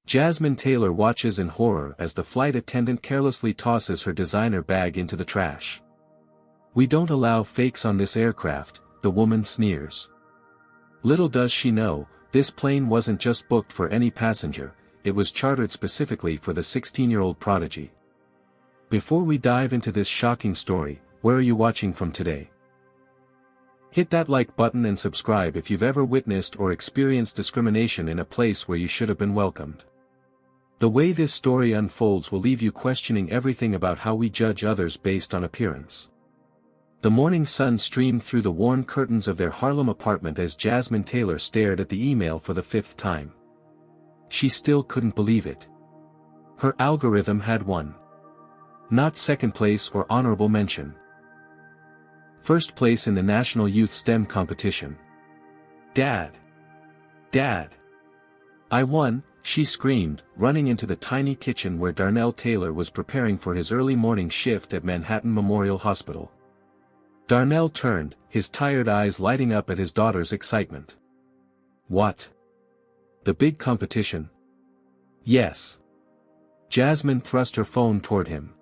Jasmine Taylor watches in horror as the flight attendant carelessly tosses her designer bag into the trash. "We don't allow fakes on this aircraft," the woman sneers. Little does she know, this plane wasn't just booked for any passenger, it was chartered specifically for the 16-year-old prodigy. Before we dive into this shocking story, where are you watching from today? Hit that like button and subscribe if you've ever witnessed or experienced discrimination in a place where you should have been welcomed. The way this story unfolds will leave you questioning everything about how we judge others based on appearance. The morning sun streamed through the worn curtains of their Harlem apartment as Jasmine Taylor stared at the email for the 5th time. She still couldn't believe it. Her algorithm had won. Not second place or honorable mention. First place in the National Youth STEM competition. "Dad! Dad! I won!" she screamed, running into the tiny kitchen where Darnell Taylor was preparing for his early morning shift at Manhattan Memorial Hospital. Darnell turned, his tired eyes lighting up at his daughter's excitement. "What? The big competition?" "Yes." Jasmine thrust her phone toward him.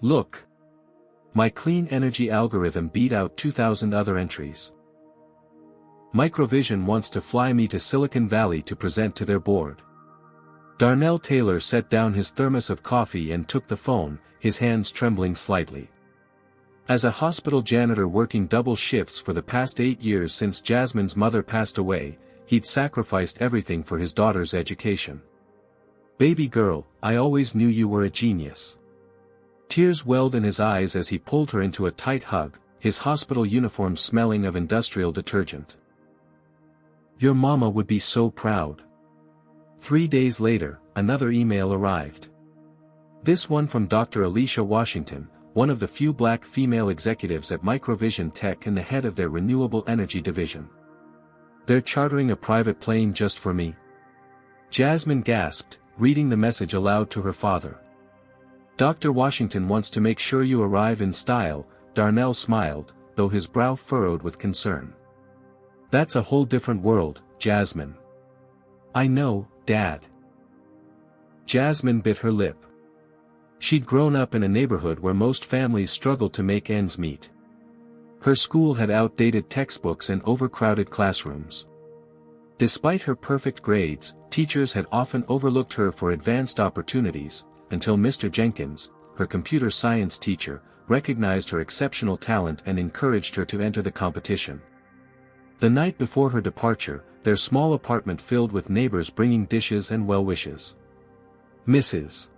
"Look. My clean energy algorithm beat out 2,000 other entries. Microvision wants to fly me to Silicon Valley to present to their board." Darnell Taylor set down his thermos of coffee and took the phone, his hands trembling slightly. As a hospital janitor working double shifts for the past 8 years since Jasmine's mother passed away, he'd sacrificed everything for his daughter's education. "Baby girl, I always knew you were a genius." Tears welled in his eyes as he pulled her into a tight hug, his hospital uniform smelling of industrial detergent. "Your mama would be so proud." 3 days later, another email arrived. This one from Dr. Alicia Washington, one of the few black female executives at Microvision Tech and the head of their renewable energy division. "They're chartering a private plane just for me?" Jasmine gasped, reading the message aloud to her father. "Dr. Washington wants to make sure you arrive in style," Darnell smiled, though his brow furrowed with concern. "That's a whole different world, Jasmine." "I know, Dad." Jasmine bit her lip. She'd grown up in a neighborhood where most families struggled to make ends meet. Her school had outdated textbooks and overcrowded classrooms. Despite her perfect grades, teachers had often overlooked her for advanced opportunities, until Mr. Jenkins, her computer science teacher, recognized her exceptional talent and encouraged her to enter the competition. The night before her departure, their small apartment filled with neighbors bringing dishes and well wishes. Mrs.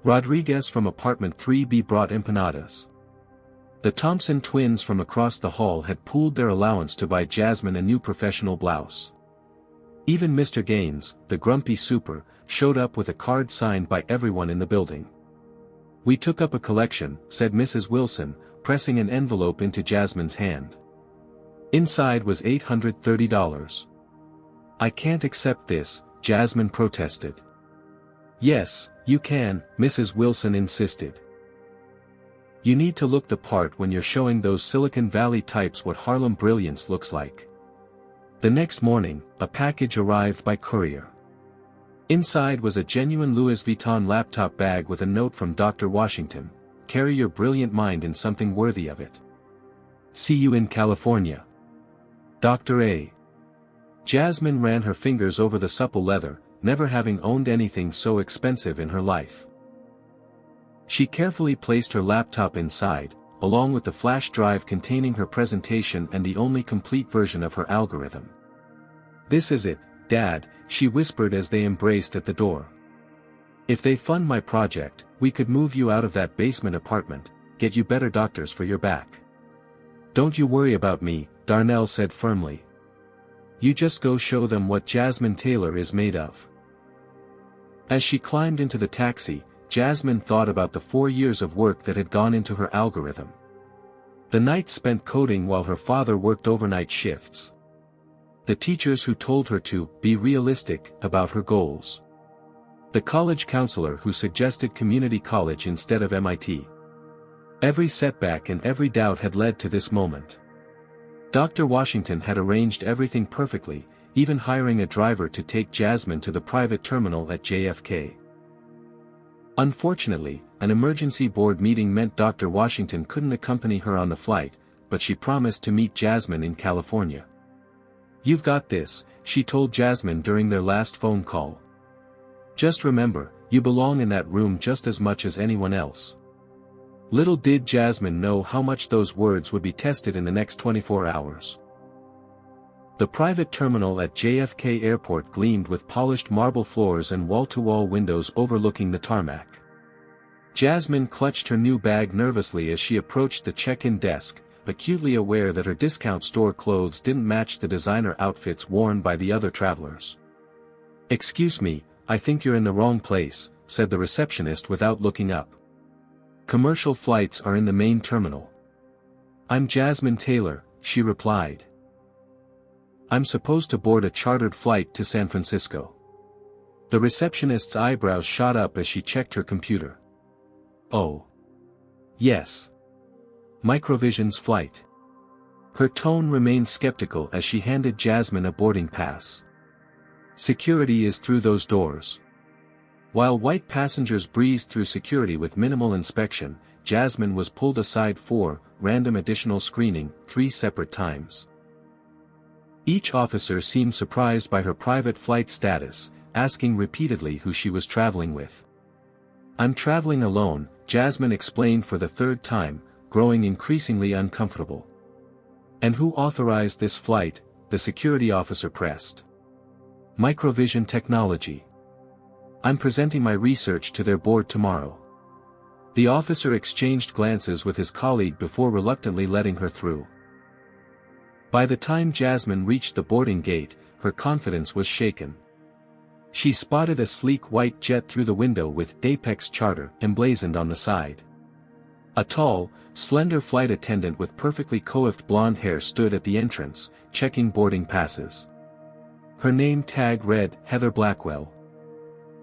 Rodriguez from apartment 3B brought empanadas. The Thompson twins from across the hall had pooled their allowance to buy Jasmine a new professional blouse. Even Mr. Gaines, the grumpy super, showed up with a card signed by everyone in the building. "We took up a collection," said Mrs. Wilson, pressing an envelope into Jasmine's hand. Inside was $830. "I can't accept this," Jasmine protested. "Yes, you can," Mrs. Wilson insisted. "You need to look the part when you're showing those Silicon Valley types what Harlem brilliance looks like." The next morning, a package arrived by courier. Inside was a genuine Louis Vuitton laptop bag with a note from Dr. Washington: "Carry your brilliant mind in something worthy of it. See you in California. Dr. A." Jasmine ran her fingers over the supple leather, never having owned anything so expensive in her life. She carefully placed her laptop inside, along with the flash drive containing her presentation and the only complete version of her algorithm. "This is it, Dad," she whispered as they embraced at the door. "If they fund my project, we could move you out of that basement apartment, get you better doctors for your back." "Don't you worry about me," Darnell said firmly. "You just go show them what Jasmine Taylor is made of." As she climbed into the taxi, Jasmine thought about the 4 years of work that had gone into her algorithm. The nights spent coding while her father worked overnight shifts. The teachers who told her to be realistic about her goals. The college counselor who suggested community college instead of MIT. Every setback and every doubt had led to this moment. Dr. Washington had arranged everything perfectly, even hiring a driver to take Jasmine to the private terminal at JFK. Unfortunately, an emergency board meeting meant Dr. Washington couldn't accompany her on the flight, but she promised to meet Jasmine in California. "You've got this," she told Jasmine during their last phone call. "Just remember, you belong in that room just as much as anyone else." Little did Jasmine know how much those words would be tested in the next 24 hours. The private terminal at JFK Airport gleamed with polished marble floors and wall-to-wall windows overlooking the tarmac. Jasmine clutched her new bag nervously as she approached the check-in desk, acutely aware that her discount store clothes didn't match the designer outfits worn by the other travelers. "Excuse me, I think you're in the wrong place," said the receptionist without looking up. "Commercial flights are in the main terminal." "I'm Jasmine Taylor," she replied. "I'm supposed to board a chartered flight to San Francisco." The receptionist's eyebrows shot up as she checked her computer. "Oh. Yes. Microvision's flight." Her tone remained skeptical as she handed Jasmine a boarding pass. "Security is through those doors." While white passengers breezed through security with minimal inspection, Jasmine was pulled aside for random additional screening 3 separate times. Each officer seemed surprised by her private flight status, asking repeatedly who she was traveling with. "I'm traveling alone," Jasmine explained for the 3rd time, growing increasingly uncomfortable. "And who authorized this flight?" the security officer pressed. "Microvision Technology. I'm presenting my research to their board tomorrow." The officer exchanged glances with his colleague before reluctantly letting her through. By the time Jasmine reached the boarding gate, her confidence was shaken. She spotted a sleek white jet through the window with Apex Charter emblazoned on the side. A tall, slender flight attendant with perfectly coiffed blonde hair stood at the entrance, checking boarding passes. Her name tag read Heather Blackwell.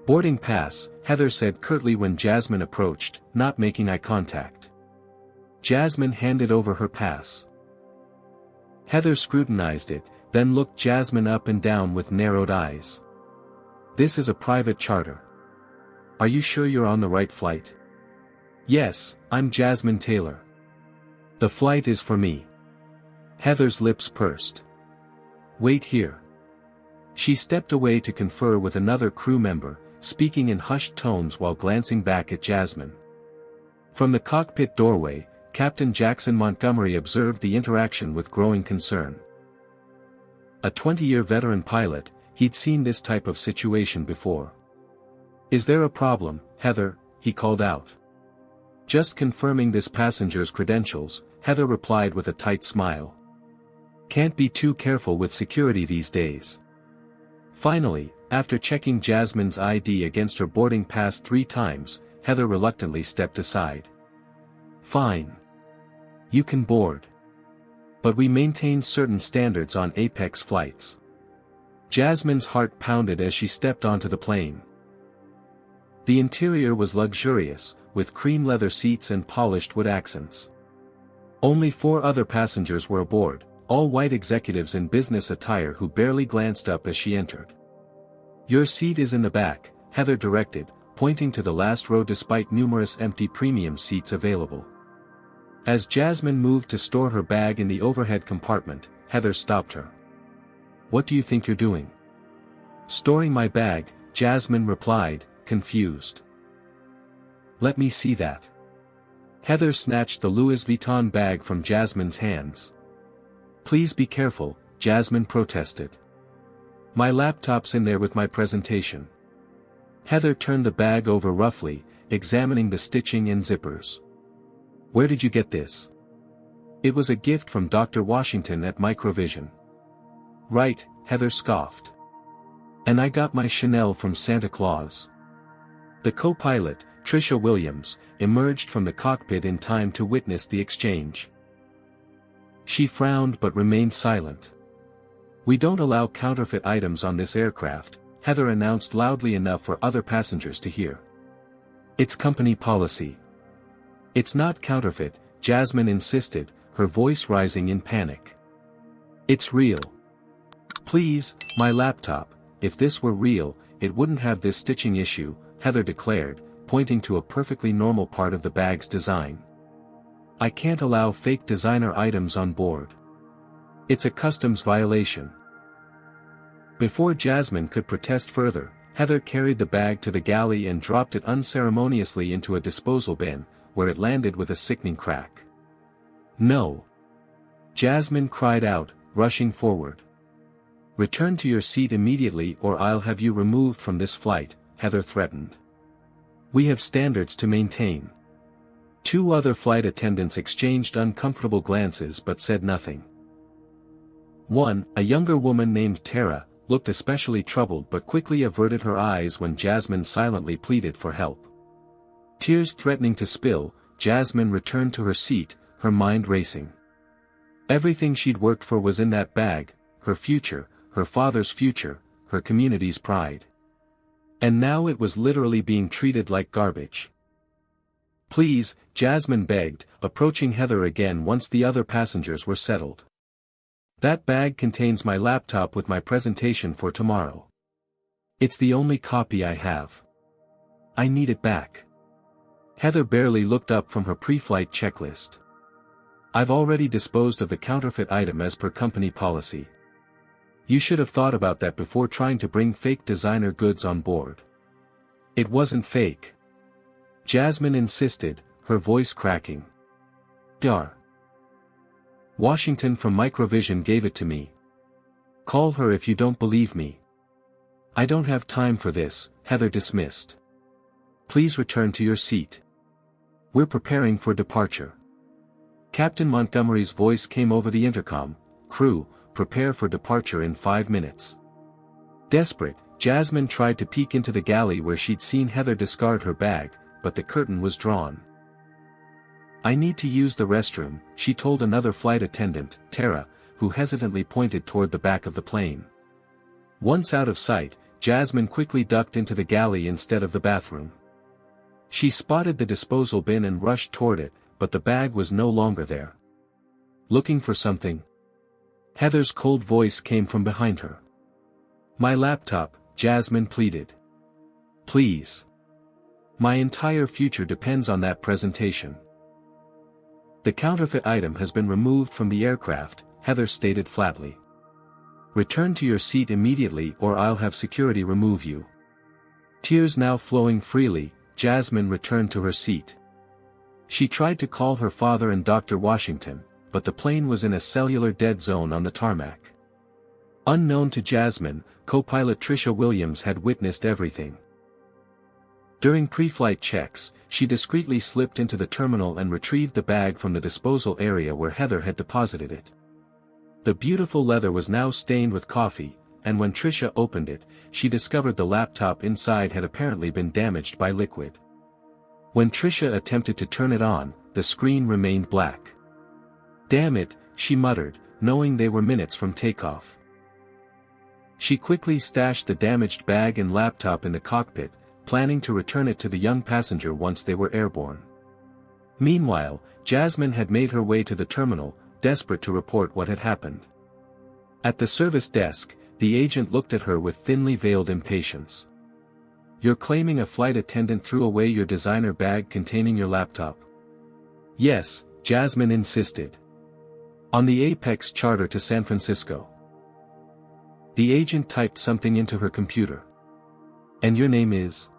"Boarding pass," Heather said curtly when Jasmine approached, not making eye contact. Jasmine handed over her pass. Heather scrutinized it, then looked Jasmine up and down with narrowed eyes. "This is a private charter. Are you sure you're on the right flight?" "Yes, I'm Jasmine Taylor. The flight is for me." Heather's lips pursed. "Wait here." She stepped away to confer with another crew member, speaking in hushed tones while glancing back at Jasmine. From the cockpit doorway, Captain Jackson Montgomery observed the interaction with growing concern. A 20-year veteran pilot, he'd seen this type of situation before. "Is there a problem, Heather?" he called out. "Just confirming this passenger's credentials," Heather replied with a tight smile. "Can't be too careful with security these days." Finally, after checking Jasmine's ID against her boarding pass 3 times, Heather reluctantly stepped aside. "Fine. You can board. But we maintain certain standards on Apex flights." Jasmine's heart pounded as she stepped onto the plane. The interior was luxurious, with cream leather seats and polished wood accents. Only 4 other passengers were aboard, all white executives in business attire who barely glanced up as she entered. "Your seat is in the back," Heather directed, pointing to the last row despite numerous empty premium seats available. As Jasmine moved to store her bag in the overhead compartment, Heather stopped her. "What do you think you're doing?" "Storing my bag," Jasmine replied, confused. "Let me see that." Heather snatched the Louis Vuitton bag from Jasmine's hands. "Please be careful," Jasmine protested. "My laptop's in there with my presentation." Heather turned the bag over roughly, examining the stitching and zippers. "Where did you get this?" "It was a gift from Dr. Washington at Microvision." "Right," Heather scoffed. "And I got my Chanel from Santa Claus." The co-pilot, Tricia Williams, emerged from the cockpit in time to witness the exchange. She frowned but remained silent. "We don't allow counterfeit items on this aircraft," Heather announced loudly enough for other passengers to hear. "It's company policy." "It's not counterfeit," Jasmine insisted, her voice rising in panic. "It's real. Please, my laptop, if this were real, it wouldn't have this stitching issue, Heather declared, pointing to a perfectly normal part of the bag's design. I can't allow fake designer items on board. It's a customs violation. Before Jasmine could protest further, Heather carried the bag to the galley and dropped it unceremoniously into a disposal bin, where it landed with a sickening crack. No! Jasmine cried out, rushing forward. Return to your seat immediately or I'll have you removed from this flight, Heather threatened. We have standards to maintain. Two other flight attendants exchanged uncomfortable glances but said nothing. One, a younger woman named Tara, looked especially troubled but quickly averted her eyes when Jasmine silently pleaded for help. Tears threatening to spill, Jasmine returned to her seat, her mind racing. Everything she'd worked for was in that bag, her future, her father's future, her community's pride. And now it was literally being treated like garbage. Please, Jasmine begged, approaching Heather again once the other passengers were settled. That bag contains my laptop with my presentation for tomorrow. It's the only copy I have. I need it back. Heather barely looked up from her pre-flight checklist. I've already disposed of the counterfeit item as per company policy. You should have thought about that before trying to bring fake designer goods on board. It wasn't fake. Jasmine insisted, her voice cracking. Dar. Washington from Microvision gave it to me. Call her if you don't believe me. I don't have time for this, Heather dismissed. Please return to your seat. We're preparing for departure. Captain Montgomery's voice came over the intercom. Crew, prepare for departure in 5 minutes. Desperate, Jasmine tried to peek into the galley where she'd seen Heather discard her bag, but the curtain was drawn. I need to use the restroom, she told another flight attendant, Tara, who hesitantly pointed toward the back of the plane. Once out of sight, Jasmine quickly ducked into the galley instead of the bathroom. She spotted the disposal bin and rushed toward it, but the bag was no longer there. Looking for something? Heather's cold voice came from behind her. My laptop, Jasmine pleaded. Please. My entire future depends on that presentation. The counterfeit item has been removed from the aircraft, Heather stated flatly. Return to your seat immediately or I'll have security remove you. Tears now flowing freely, Jasmine returned to her seat. She tried to call her father and Dr. Washington, but the plane was in a cellular dead zone on the tarmac. Unknown to Jasmine, co-pilot Tricia Williams had witnessed everything. During pre-flight checks, she discreetly slipped into the terminal and retrieved the bag from the disposal area where Heather had deposited it. The beautiful leather was now stained with coffee, and when Tricia opened it, she discovered the laptop inside had apparently been damaged by liquid. When Tricia attempted to turn it on, the screen remained black. Damn it, she muttered, knowing they were minutes from takeoff. She quickly stashed the damaged bag and laptop in the cockpit, planning to return it to the young passenger once they were airborne. Meanwhile, Jasmine had made her way to the terminal, desperate to report what had happened. At the service desk, the agent looked at her with thinly veiled impatience. You're claiming a flight attendant threw away your designer bag containing your laptop? Yes, Jasmine insisted. On the Apex charter to San Francisco. The agent typed something into her computer. And your name is?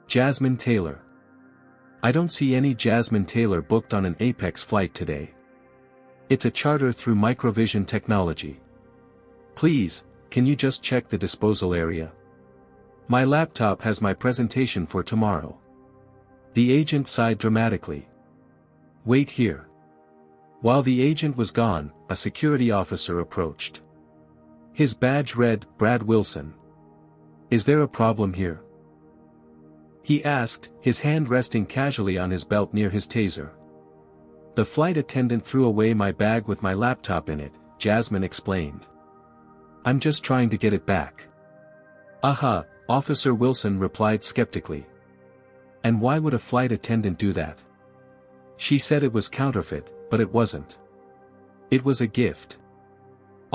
Jasmine Taylor. I don't see any Jasmine Taylor booked on an Apex flight today. It's a charter through Microvision Technology. Please, can you just check the disposal area? My laptop has my presentation for tomorrow. The agent sighed dramatically. Wait here. While the agent was gone, a security officer approached. His badge read, Brad Wilson. Is there a problem here? He asked, his hand resting casually on his belt near his taser. The flight attendant threw away my bag with my laptop in it, Jasmine explained. I'm just trying to get it back. Aha, Officer Wilson replied skeptically. And why would a flight attendant do that? She said it was counterfeit, but it wasn't. It was a gift.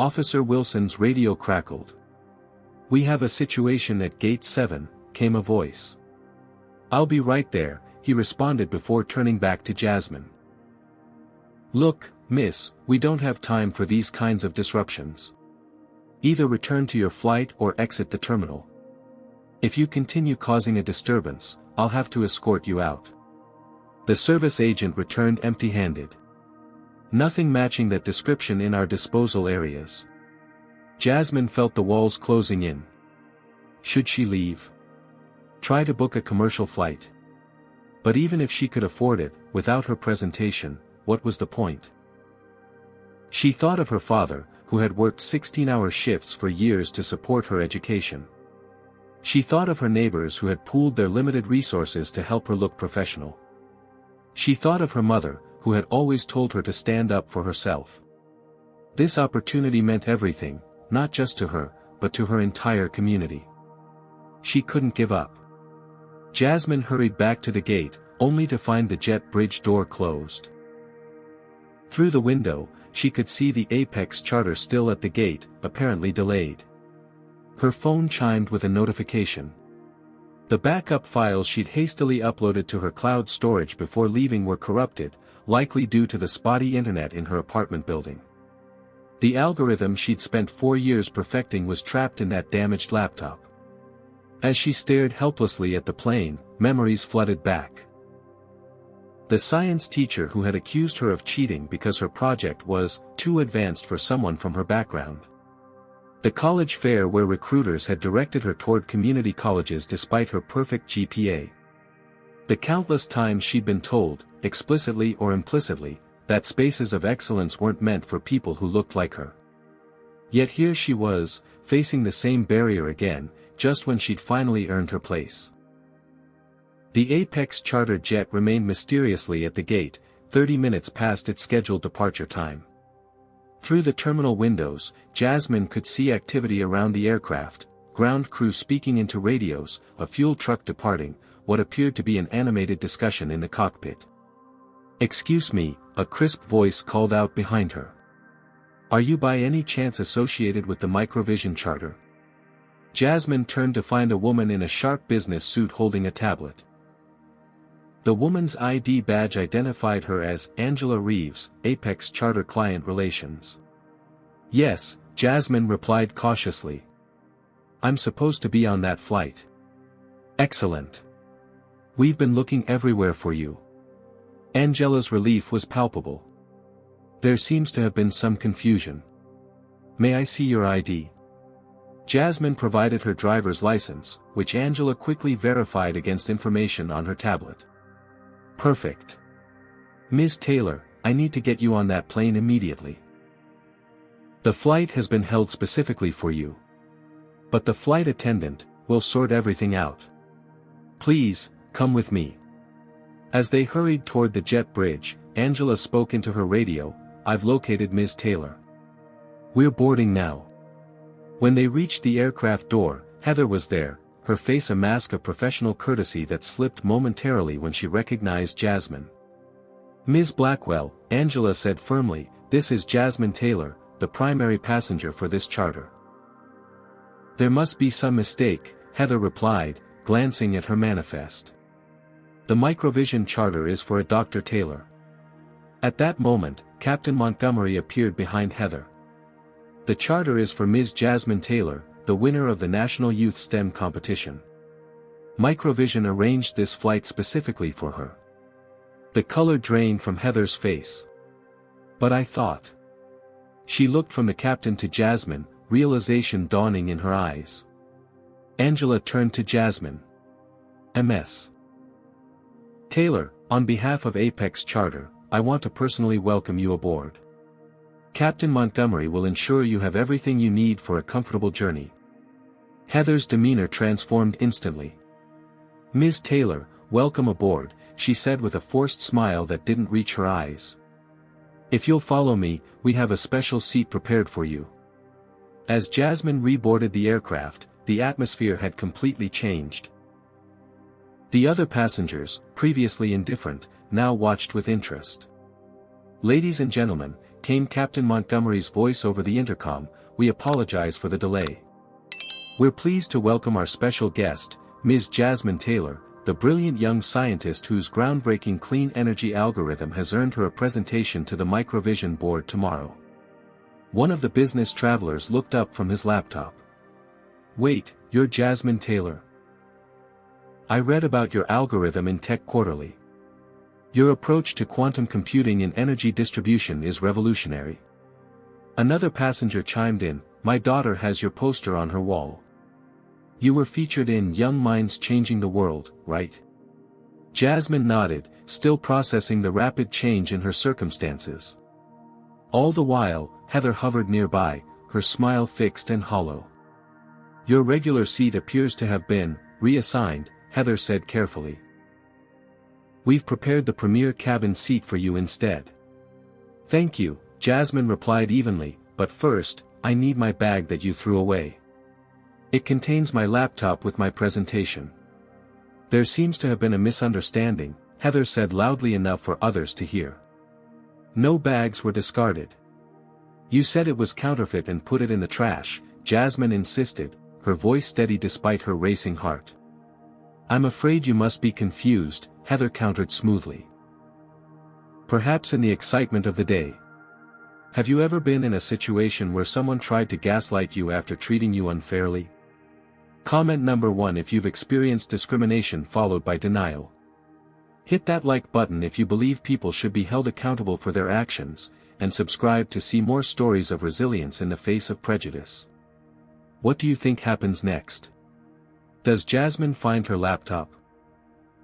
Officer Wilson's radio crackled. "We have a situation at Gate 7, came a voice. "I'll be right there," he responded before turning back to Jasmine. "Look, miss, we don't have time for these kinds of disruptions. Either return to your flight or exit the terminal. If you continue causing a disturbance, I'll have to escort you out." The service agent returned empty-handed. "Nothing matching that description in our disposal areas." Jasmine felt the walls closing in. Should she leave? Try to book a commercial flight? But even if she could afford it, without her presentation, what was the point? She thought of her father, who had worked 16-hour shifts for years to support her education. She thought of her neighbors who had pooled their limited resources to help her look professional. She thought of her mother, who had always told her to stand up for herself. This opportunity meant everything, not just to her, but to her entire community. She couldn't give up. Jasmine hurried back to the gate, only to find the jet bridge door closed. Through the window, she could see the Apex charter still at the gate, apparently delayed. Her phone chimed with a notification. The backup files she'd hastily uploaded to her cloud storage before leaving were corrupted, likely due to the spotty internet in her apartment building. The algorithm she'd spent 4 years perfecting was trapped in that damaged laptop. As she stared helplessly at the plane, memories flooded back. The science teacher who had accused her of cheating because her project was too advanced for someone from her background. The college fair where recruiters had directed her toward community colleges despite her perfect GPA. The countless times she'd been told, explicitly or implicitly, that spaces of excellence weren't meant for people who looked like her. Yet here she was, facing the same barrier again, just when she'd finally earned her place. The Apex charter jet remained mysteriously at the gate, 30 minutes past its scheduled departure time. Through the terminal windows, Jasmine could see activity around the aircraft, ground crew speaking into radios, a fuel truck departing, what appeared to be an animated discussion in the cockpit. "Excuse me," a crisp voice called out behind her. "Are you by any chance associated with the Microvision charter?" Jasmine turned to find a woman in a sharp business suit holding a tablet. The woman's ID badge identified her as Angela Reeves, Apex Charter Client Relations. "Yes," Jasmine replied cautiously. "I'm supposed to be on that flight." "Excellent. We've been looking everywhere for you." Angela's relief was palpable. "There seems to have been some confusion. May I see your ID?" Jasmine provided her driver's license, which Angela quickly verified against information on her tablet. "Perfect. Ms. Taylor, I need to get you on that plane immediately. The flight has been held specifically for you. But the flight attendant will sort everything out. Please, come with me." As they hurried toward the jet bridge, Angela spoke into her radio, "I've located Ms. Taylor. We're boarding now." When they reached the aircraft door, Heather was there, her face a mask of professional courtesy that slipped momentarily when she recognized Jasmine. "Ms. Blackwell," Angela said firmly, "this is Jasmine Taylor, the primary passenger for this charter." "There must be some mistake," Heather replied, glancing at her manifest. "The Microvision charter is for a Dr. Taylor." At that moment, Captain Montgomery appeared behind Heather. "The charter is for Ms. Jasmine Taylor, the winner of the National Youth STEM competition. Microvision arranged this flight specifically for her." The color drained from Heather's face. "But I thought..." She looked from the captain to Jasmine, realization dawning in her eyes. Angela turned to Jasmine. "Ms. Taylor, on behalf of Apex Charter, I want to personally welcome you aboard. Captain Montgomery will ensure you have everything you need for a comfortable journey." Heather's demeanor transformed instantly. "Ms. Taylor, welcome aboard," she said with a forced smile that didn't reach her eyes. "If you'll follow me, we have a special seat prepared for you." As Jasmine reboarded the aircraft, the atmosphere had completely changed. The other passengers, previously indifferent, now watched with interest. "Ladies and gentlemen, came Captain Montgomery's voice over the intercom. "We apologize for the delay. We're pleased to welcome our special guest, Ms. Jasmine Taylor, the brilliant young scientist whose groundbreaking clean energy algorithm has earned her a presentation to the Microvision board tomorrow." One of the business travelers looked up from his laptop. "Wait, you're Jasmine Taylor? I read about your algorithm in Tech Quarterly. Your approach to quantum computing and energy distribution is revolutionary." Another passenger chimed in, "My daughter has your poster on her wall. You were featured in Young Minds Changing the World, right?" Jasmine nodded, still processing the rapid change in her circumstances. All the while, Heather hovered nearby, her smile fixed and hollow. "Your regular seat appears to have been reassigned," Heather said carefully. "We've prepared the premier cabin seat for you instead." "Thank you," Jasmine replied evenly, "but first, I need my bag that you threw away. It contains my laptop with my presentation." "There seems to have been a misunderstanding," Heather said loudly enough for others to hear. "No bags were discarded. You said it was counterfeit and put it in the trash," Jasmine insisted, her voice steady despite her racing heart. "I'm afraid you must be confused," Heather countered smoothly. "Perhaps in the excitement of the day. Have you ever been in a situation where someone tried to gaslight you after treating you unfairly? Comment number 1 if you've experienced discrimination followed by denial. Hit that like button if you believe people should be held accountable for their actions, and subscribe to see more stories of resilience in the face of prejudice. What do you think happens next? Does Jasmine find her laptop?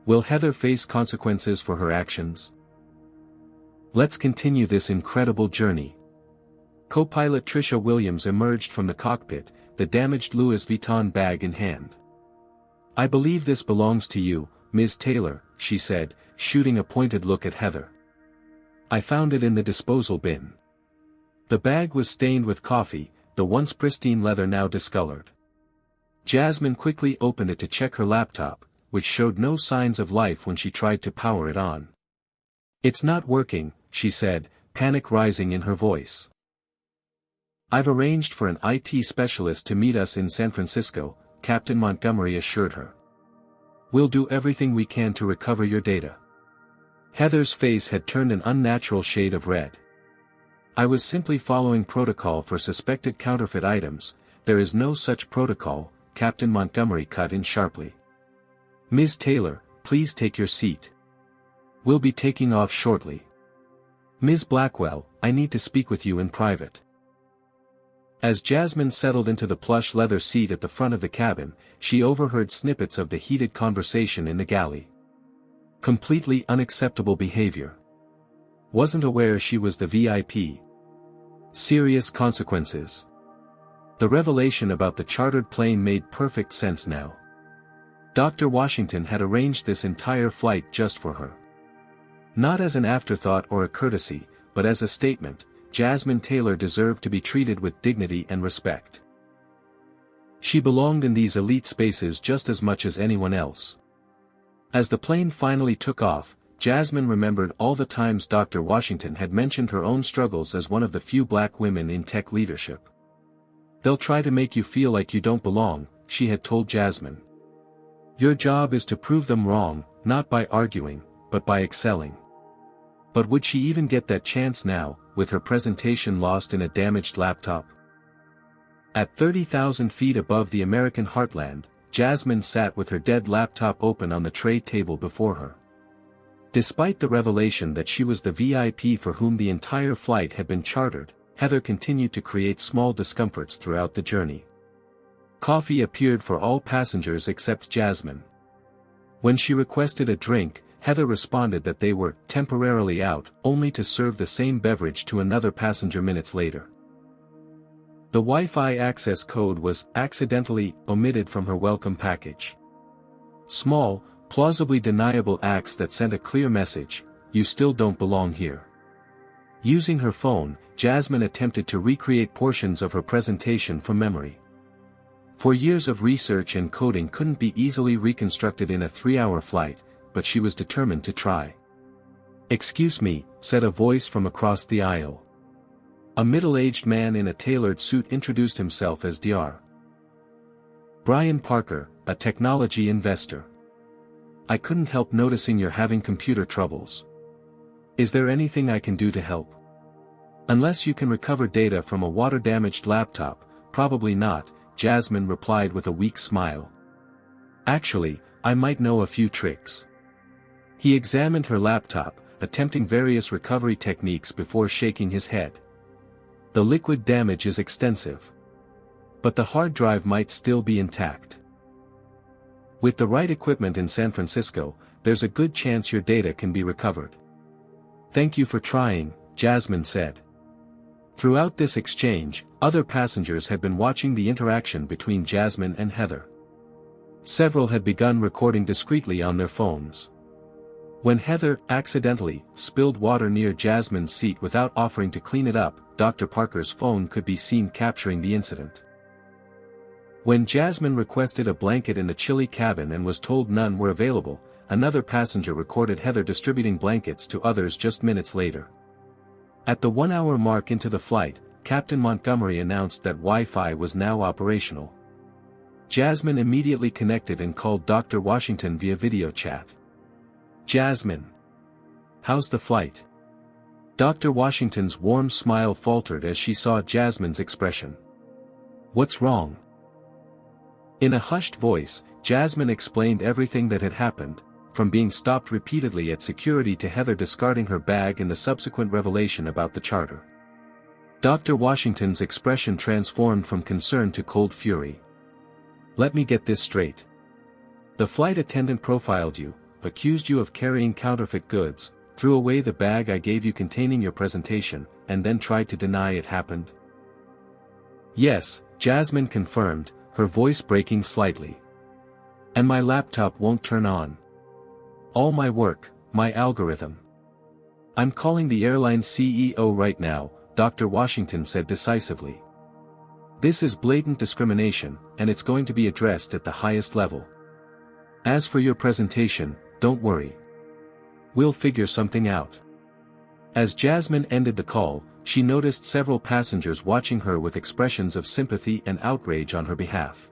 Will Heather face consequences for her actions? Let's continue this incredible journey. Co-pilot Tricia Williams emerged from the cockpit, the damaged Louis Vuitton bag in hand. "I believe this belongs to you, Ms. Taylor," she said, shooting a pointed look at Heather. "I found it in the disposal bin." The bag was stained with coffee, the once pristine leather now discolored. Jasmine quickly opened it to check her laptop, which showed no signs of life when she tried to power it on. "It's not working," she said, panic rising in her voice. "I've arranged for an IT specialist to meet us in San Francisco," Captain Montgomery assured her. "We'll do everything we can to recover your data." Heather's face had turned an unnatural shade of red. "I was simply following protocol for suspected counterfeit items. There is no such protocol," Captain Montgomery cut in sharply. "Ms. Taylor, please take your seat. We'll be taking off shortly. Ms. Blackwell, I need to speak with you in private." As Jasmine settled into the plush leather seat at the front of the cabin, she overheard snippets of the heated conversation in the galley. Completely unacceptable behavior. Wasn't aware she was the VIP. Serious consequences. The revelation about the chartered plane made perfect sense now. Dr. Washington had arranged this entire flight just for her. Not as an afterthought or a courtesy, but as a statement, Jasmine Taylor deserved to be treated with dignity and respect. She belonged in these elite spaces just as much as anyone else. As the plane finally took off, Jasmine remembered all the times Dr. Washington had mentioned her own struggles as one of the few black women in tech leadership. "They'll try to make you feel like you don't belong," she had told Jasmine. "Your job is to prove them wrong, not by arguing, but by excelling." But would she even get that chance now, with her presentation lost in a damaged laptop? At 30,000 feet above the American heartland, Jasmine sat with her dead laptop open on the tray table before her. Despite the revelation that she was the VIP for whom the entire flight had been chartered, Heather continued to create small discomforts throughout the journey. Coffee appeared for all passengers except Jasmine. When she requested a drink, Heather responded that they were temporarily out, only to serve the same beverage to another passenger minutes later. The Wi-Fi access code was accidentally omitted from her welcome package. Small, plausibly deniable acts that sent a clear message: you still don't belong here. Using her phone, Jasmine attempted to recreate portions of her presentation from memory. For years of research and coding couldn't be easily reconstructed in a 3-hour flight, but she was determined to try. "Excuse me," said a voice from across the aisle. A middle-aged man in a tailored suit introduced himself as Dr. Brian Parker, a technology investor. I couldn't help noticing you're having computer troubles. Is there anything I can do to help? Unless you can recover data from a water-damaged laptop, probably not, Jasmine replied with a weak smile. Actually, I might know a few tricks. He examined her laptop, attempting various recovery techniques before shaking his head. The liquid damage is extensive. But the hard drive might still be intact. With the right equipment in San Francisco, there's a good chance your data can be recovered. Thank you for trying, Jasmine said. Throughout this exchange, other passengers had been watching the interaction between Jasmine and Heather. Several had begun recording discreetly on their phones. When Heather accidentally spilled water near Jasmine's seat without offering to clean it up, Dr. Parker's phone could be seen capturing the incident. When Jasmine requested a blanket in the chilly cabin and was told none were available, another passenger recorded Heather distributing blankets to others just minutes later. At the 1-hour mark into the flight, Captain Montgomery announced that Wi-Fi was now operational. Jasmine immediately connected and called Dr. Washington via video chat. Jasmine. How's the flight? Dr. Washington's warm smile faltered as she saw Jasmine's expression. What's wrong? In a hushed voice, Jasmine explained everything that had happened, from being stopped repeatedly at security to Heather discarding her bag and the subsequent revelation about the charter. Dr. Washington's expression transformed from concern to cold fury. Let me get this straight. The flight attendant profiled you, accused you of carrying counterfeit goods, threw away the bag I gave you containing your presentation, and then tried to deny it happened? Yes, Jasmine confirmed, her voice breaking slightly. And my laptop won't turn on. All my work, my algorithm. I'm calling the airline CEO right now, Dr. Washington said decisively. This is blatant discrimination, and it's going to be addressed at the highest level. As for your presentation, don't worry. We'll figure something out. As Jasmine ended the call, she noticed several passengers watching her with expressions of sympathy and outrage on her behalf.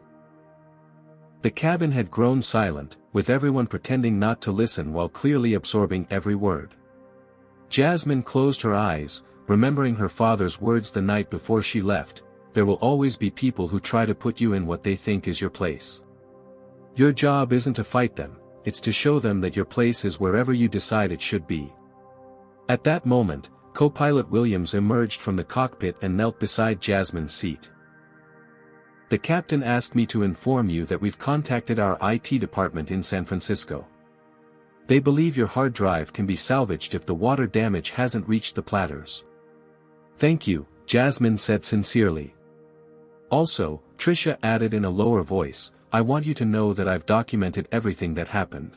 The cabin had grown silent, with everyone pretending not to listen while clearly absorbing every word. Jasmine closed her eyes, remembering her father's words the night before she left, there will always be people who try to put you in what they think is your place. Your job isn't to fight them, it's to show them that your place is wherever you decide it should be. At that moment, co-pilot Williams emerged from the cockpit and knelt beside Jasmine's seat. The captain asked me to inform you that we've contacted our IT department in San Francisco. They believe your hard drive can be salvaged if the water damage hasn't reached the platters. Thank you, Jasmine said sincerely. Also, Tricia added in a lower voice, I want you to know that I've documented everything that happened.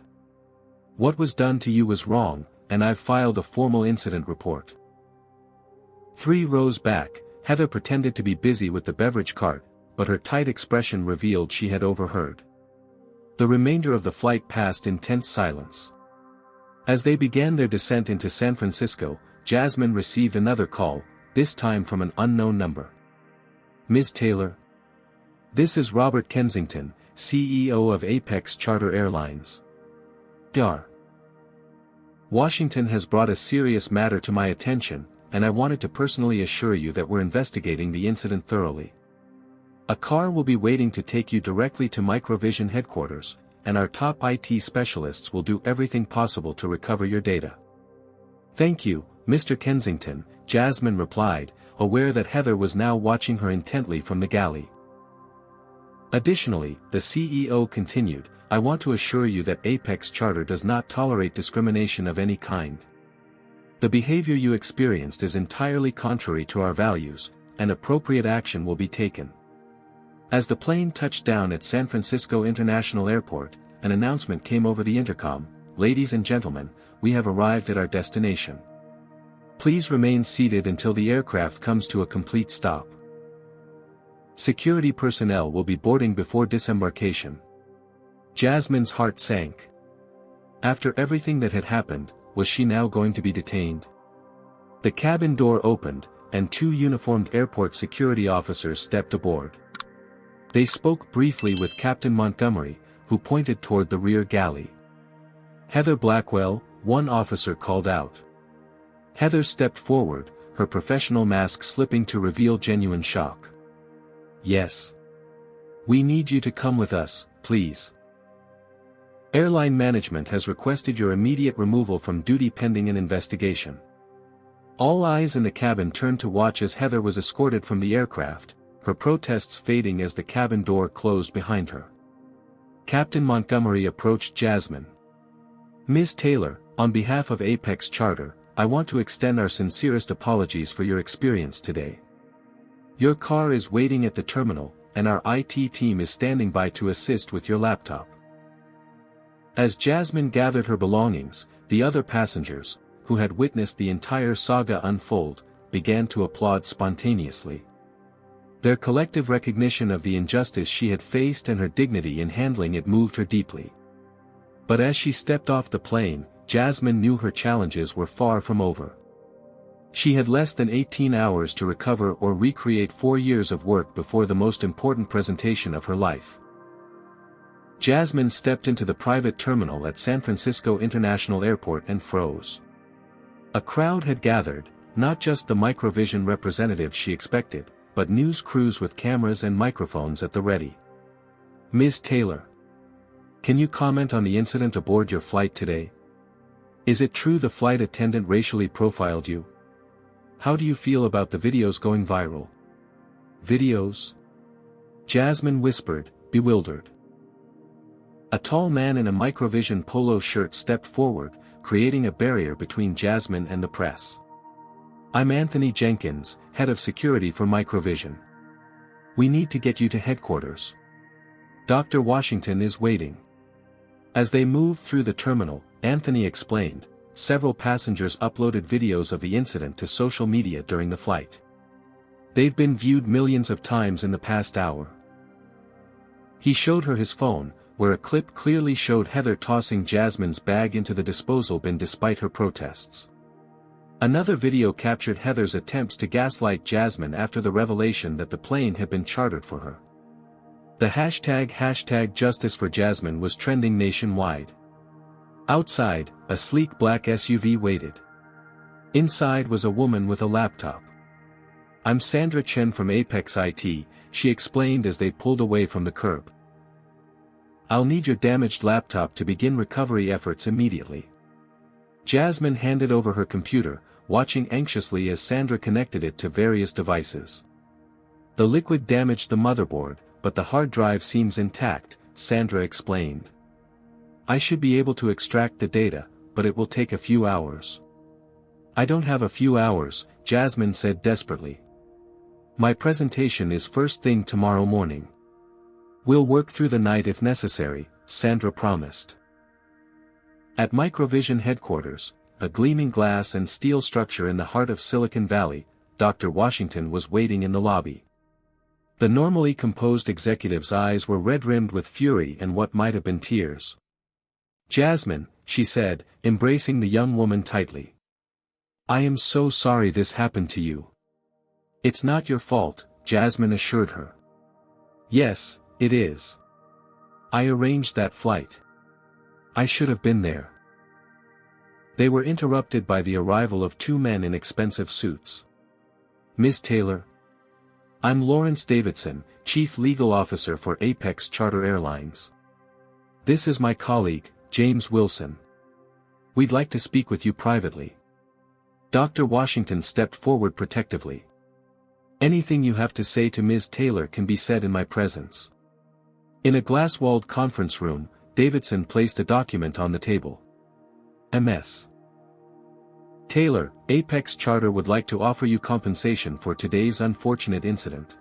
What was done to you was wrong, and I've filed a formal incident report. 3 rows back, Heather pretended to be busy with the beverage cart, but her tight expression revealed she had overheard. The remainder of the flight passed in tense silence. As they began their descent into San Francisco, Jasmine received another call, this time from an unknown number. Ms. Taylor? This is Robert Kensington, CEO of Apex Charter Airlines. Dr. Washington has brought a serious matter to my attention, and I wanted to personally assure you that we're investigating the incident thoroughly. A car will be waiting to take you directly to Microvision headquarters, and our top IT specialists will do everything possible to recover your data. Thank you, Mr. Kensington, Jasmine replied, aware that Heather was now watching her intently from the galley. Additionally, the CEO continued, I want to assure you that Apex Charter does not tolerate discrimination of any kind. The behavior you experienced is entirely contrary to our values, and appropriate action will be taken. As the plane touched down at San Francisco International Airport, an announcement came over the intercom, ladies and gentlemen, we have arrived at our destination. Please remain seated until the aircraft comes to a complete stop. Security personnel will be boarding before disembarkation. Jasmine's heart sank. After everything that had happened, was she now going to be detained? The cabin door opened, and 2 uniformed airport security officers stepped aboard. They spoke briefly with Captain Montgomery, who pointed toward the rear galley. "Heather Blackwell," one officer called out. Heather stepped forward, her professional mask slipping to reveal genuine shock. "Yes. We need you to come with us, please. Airline management has requested your immediate removal from duty pending an investigation." All eyes in the cabin turned to watch as Heather was escorted from the aircraft, her protests fading as the cabin door closed behind her. Captain Montgomery approached Jasmine. "Ms. Taylor, on behalf of Apex Charter, I want to extend our sincerest apologies for your experience today. Your car is waiting at the terminal, and our IT team is standing by to assist with your laptop." As Jasmine gathered her belongings, the other passengers, who had witnessed the entire saga unfold, began to applaud spontaneously. Their collective recognition of the injustice she had faced and her dignity in handling it moved her deeply. But as she stepped off the plane, Jasmine knew her challenges were far from over. She had less than 18 hours to recover or recreate 4 years of work before the most important presentation of her life. Jasmine stepped into the private terminal at San Francisco International Airport and froze. A crowd had gathered, not just the Microvision representatives she expected, but news crews with cameras and microphones at the ready. "Ms. Taylor, can you comment on the incident aboard your flight today? Is it true the flight attendant racially profiled you? How do you feel about the videos going viral?" "Videos?" Jasmine whispered, bewildered. A tall man in a Microvision polo shirt stepped forward, creating a barrier between Jasmine and the press. "I'm Anthony Jenkins, head of security for Microvision. We need to get you to headquarters. Dr. Washington is waiting." As they moved through the terminal, Anthony explained, several passengers uploaded videos of the incident to social media during the flight. They've been viewed millions of times in the past hour. He showed her his phone, where a clip clearly showed Heather tossing Jasmine's bag into the disposal bin despite her protests. Another video captured Heather's attempts to gaslight Jasmine after the revelation that the plane had been chartered for her. The hashtag Justice for Jasmine was trending nationwide. Outside, a sleek black SUV waited. Inside was a woman with a laptop. "I'm Sandra Chen from Apex IT," she explained as they pulled away from the curb. "I'll need your damaged laptop to begin recovery efforts immediately." Jasmine handed over her computer, watching anxiously as Sandra connected it to various devices. "The liquid damaged the motherboard, but the hard drive seems intact," Sandra explained. "I should be able to extract the data, but it will take a few hours." "I don't have a few hours," Jasmine said desperately. "My presentation is first thing tomorrow morning." "We'll work through the night if necessary," Sandra promised. At Microvision headquarters, a gleaming glass and steel structure in the heart of Silicon Valley, Dr. Washington was waiting in the lobby. The normally composed executive's eyes were red-rimmed with fury and what might have been tears. "Jasmine," she said, embracing the young woman tightly. "I am so sorry this happened to you." "It's not your fault," Jasmine assured her. "Yes, it is. I arranged that flight. I should have been there." They were interrupted by the arrival of 2 men in expensive suits. "Ms. Taylor? I'm Lawrence Davidson, Chief Legal Officer for Apex Charter Airlines. This is my colleague, James Wilson. We'd like to speak with you privately." Dr. Washington stepped forward protectively. "Anything you have to say to Ms. Taylor can be said in my presence." In a glass-walled conference room, Davidson placed a document on the table. "Ms. Taylor, Apex Charter would like to offer you compensation for today's unfortunate incident.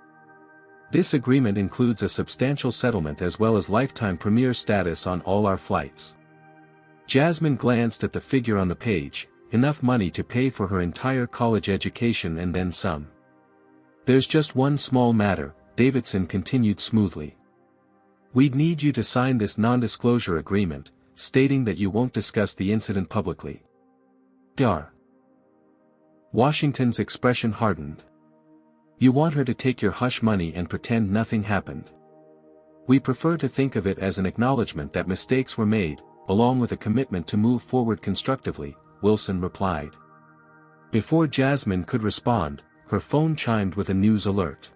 This agreement includes a substantial settlement as well as lifetime premier status on all our flights." Jasmine glanced at the figure on the page, enough money to pay for her entire college education and then some. "There's just one small matter," Davidson continued smoothly. "We'd need you to sign this non-disclosure agreement, stating that you won't discuss the incident publicly." Dr. Washington's expression hardened. You want her to take your hush money and pretend nothing happened. We prefer to think of it as an acknowledgement that mistakes were made, along with a commitment to move forward constructively, Wilson replied. Before Jasmine could respond, her phone chimed with a news alert.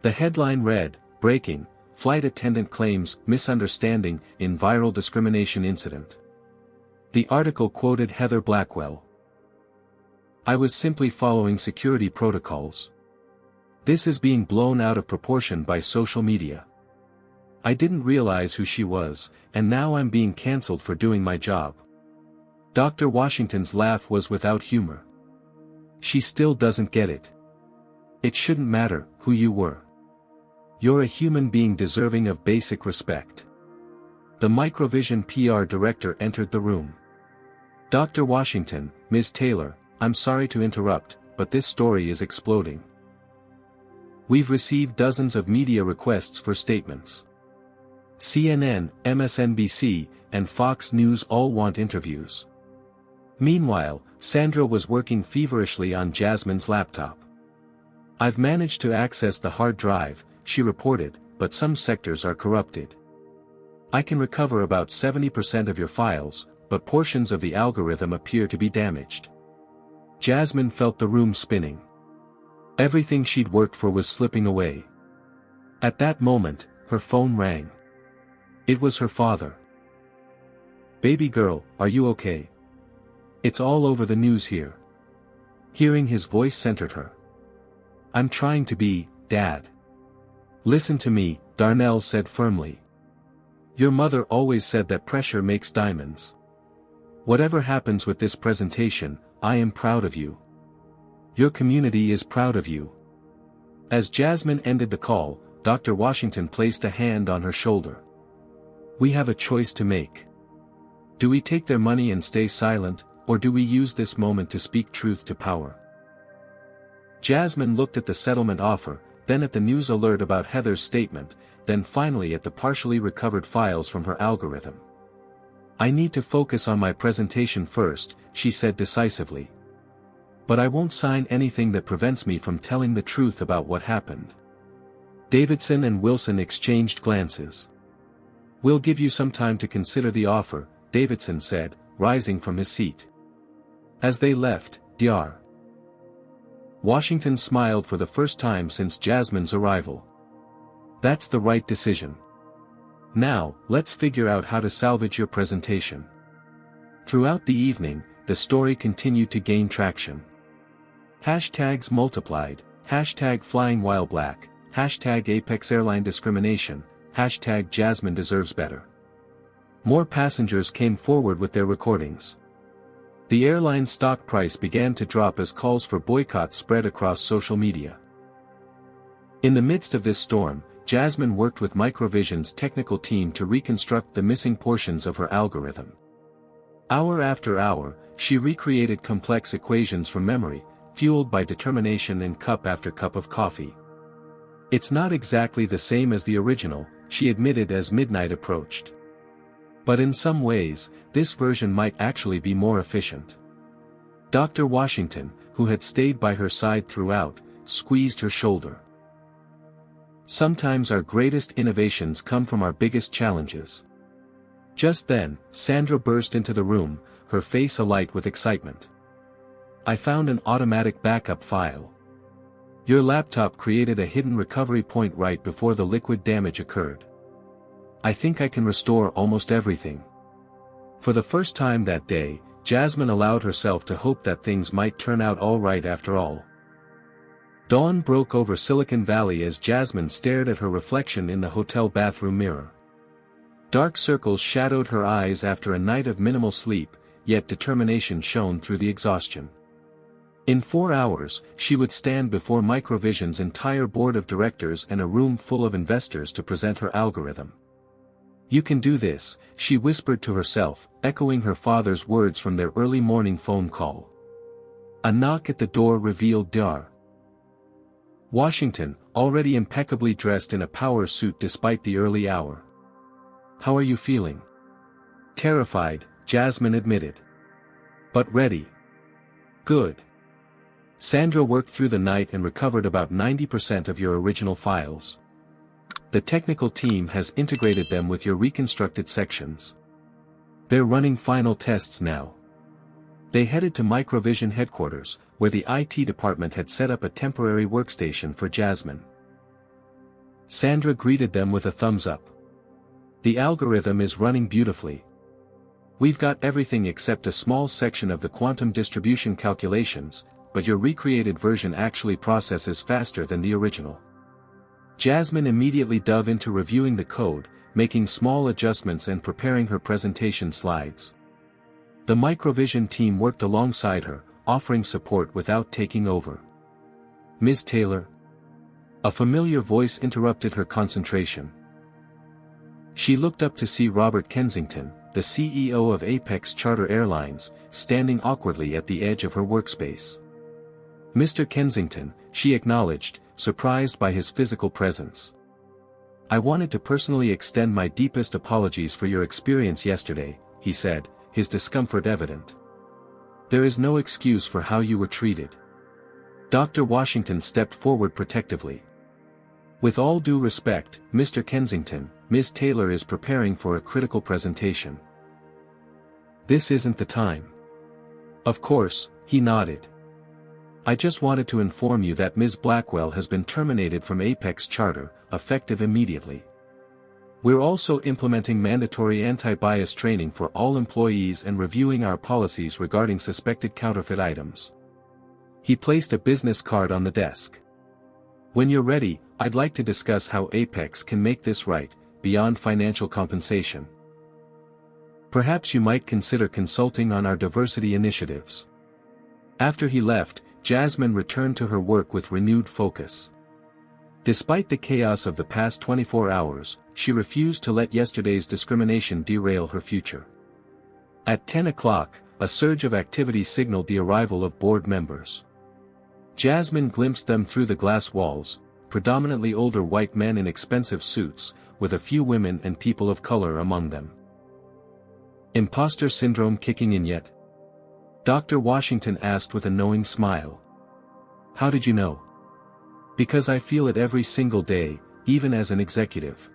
The headline read, "Breaking, Flight Attendant Claims Misunderstanding in Viral Discrimination Incident." The article quoted Heather Blackwell. "I was simply following security protocols. This is being blown out of proportion by social media. I didn't realize who she was, and now I'm being cancelled for doing my job." Dr. Washington's laugh was without humor. "She still doesn't get it. It shouldn't matter who you were. You're a human being deserving of basic respect." The Microvision PR director entered the room. "Dr. Washington, Ms. Taylor, I'm sorry to interrupt, but this story is exploding. We've received dozens of media requests for statements. CNN, MSNBC, and Fox News all want interviews." Meanwhile, Sandra was working feverishly on Jasmine's laptop. "I've managed to access the hard drive," she reported, "but some sectors are corrupted. I can recover about 70% of your files, but portions of the algorithm appear to be damaged." Jasmine felt the room spinning. Everything she'd worked for was slipping away. At that moment, her phone rang. It was her father. "Baby girl, are you okay? It's all over the news here." Hearing his voice centered her. "I'm trying to be, Dad." "Listen to me," Darnell said firmly. "Your mother always said that pressure makes diamonds. Whatever happens with this presentation, I am proud of you. Your community is proud of you." As Jasmine ended the call, Dr. Washington placed a hand on her shoulder. "We have a choice to make. Do we take their money and stay silent, or do we use this moment to speak truth to power?" Jasmine looked at the settlement offer, then at the news alert about Heather's statement, then finally at the partially recovered files from her algorithm. "I need to focus on my presentation first," she said decisively. "But I won't sign anything that prevents me from telling the truth about what happened." Davidson and Wilson exchanged glances. "We'll give you some time to consider the offer," Davidson said, rising from his seat. As they left, Dr. Washington smiled for the first time since Jasmine's arrival. "That's the right decision. Now, let's figure out how to salvage your presentation." Throughout the evening, the story continued to gain traction. Hashtags multiplied, hashtag flying while black, hashtag Apex airline discrimination, hashtag Jasmine deserves better. More passengers came forward with their recordings. The airline's stock price began to drop as calls for boycott spread across social media. In the midst of this storm, Jasmine worked with Microvision's technical team to reconstruct the missing portions of her algorithm. Hour after hour, she recreated complex equations from memory, fueled by determination and cup after cup of coffee. "It's not exactly the same as the original," she admitted as midnight approached. "But in some ways, this version might actually be more efficient." Dr. Washington, who had stayed by her side throughout, squeezed her shoulder. "Sometimes our greatest innovations come from our biggest challenges." Just then, Sandra burst into the room, her face alight with excitement. "I found an automatic backup file. Your laptop created a hidden recovery point right before the liquid damage occurred. I think I can restore almost everything." For the first time that day, Jasmine allowed herself to hope that things might turn out all right after all. Dawn broke over Silicon Valley as Jasmine stared at her reflection in the hotel bathroom mirror. Dark circles shadowed her eyes after a night of minimal sleep, yet determination shone through the exhaustion. In 4 hours, she would stand before Microvision's entire board of directors and a room full of investors to present her algorithm. "You can do this," she whispered to herself, echoing her father's words from their early morning phone call. A knock at the door revealed Dr. Washington, already impeccably dressed in a power suit despite the early hour. "How are you feeling?" "Terrified," Jasmine admitted. "But ready." "Good. Sandra worked through the night and recovered about 90% of your original files. The technical team has integrated them with your reconstructed sections. They're running final tests now. They headed to Microvision headquarters, where the IT department had set up a temporary workstation for Jasmine. Sandra greeted them with a thumbs up. The algorithm is running beautifully. We've got everything except a small section of the quantum distribution calculations, but your recreated version actually processes faster than the original. Jasmine immediately dove into reviewing the code, making small adjustments and preparing her presentation slides. The Microvision team worked alongside her, offering support without taking over. Ms. Taylor? A familiar voice interrupted her concentration. She looked up to see Robert Kensington, the CEO of Apex Charter Airlines, standing awkwardly at the edge of her workspace. Mr. Kensington, she acknowledged, surprised by his physical presence. I wanted to personally extend my deepest apologies for your experience yesterday, he said, his discomfort evident. There is no excuse for how you were treated. Dr. Washington stepped forward protectively. With all due respect, Mr. Kensington, Ms. Taylor is preparing for a critical presentation. This isn't the time. Of course, he nodded. I just wanted to inform you that Ms. Blackwell has been terminated from Apex Charter, effective immediately. We're also implementing mandatory anti-bias training for all employees and reviewing our policies regarding suspected counterfeit items. He placed a business card on the desk. When you're ready, I'd like to discuss how Apex can make this right, beyond financial compensation. Perhaps you might consider consulting on our diversity initiatives. After he left, Jasmine returned to her work with renewed focus. Despite the chaos of the past 24 hours, she refused to let yesterday's discrimination derail her future. At 10 o'clock, a surge of activity signaled the arrival of board members. Jasmine glimpsed them through the glass walls, predominantly older white men in expensive suits, with a few women and people of color among them. Imposter syndrome kicking in yet? Dr. Washington asked with a knowing smile. How did you know? Because I feel it every single day, even as an executive.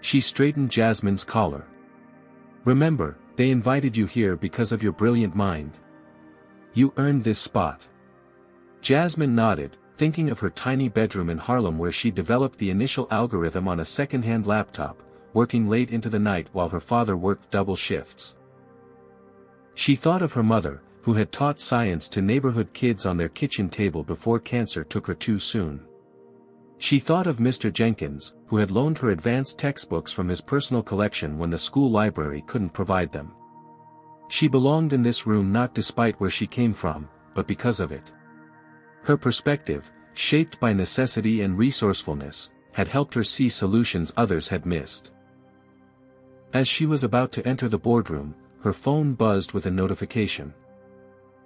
She straightened Jasmine's collar. Remember, they invited you here because of your brilliant mind. You earned this spot. Jasmine nodded, thinking of her tiny bedroom in Harlem where she developed the initial algorithm on a second-hand laptop, working late into the night while her father worked double shifts. She thought of her mother, who had taught science to neighborhood kids on their kitchen table before cancer took her too soon. She thought of Mr. Jenkins, who had loaned her advanced textbooks from his personal collection when the school library couldn't provide them. She belonged in this room not despite where she came from, but because of it. Her perspective, shaped by necessity and resourcefulness, had helped her see solutions others had missed. As she was about to enter the boardroom, her phone buzzed with a notification.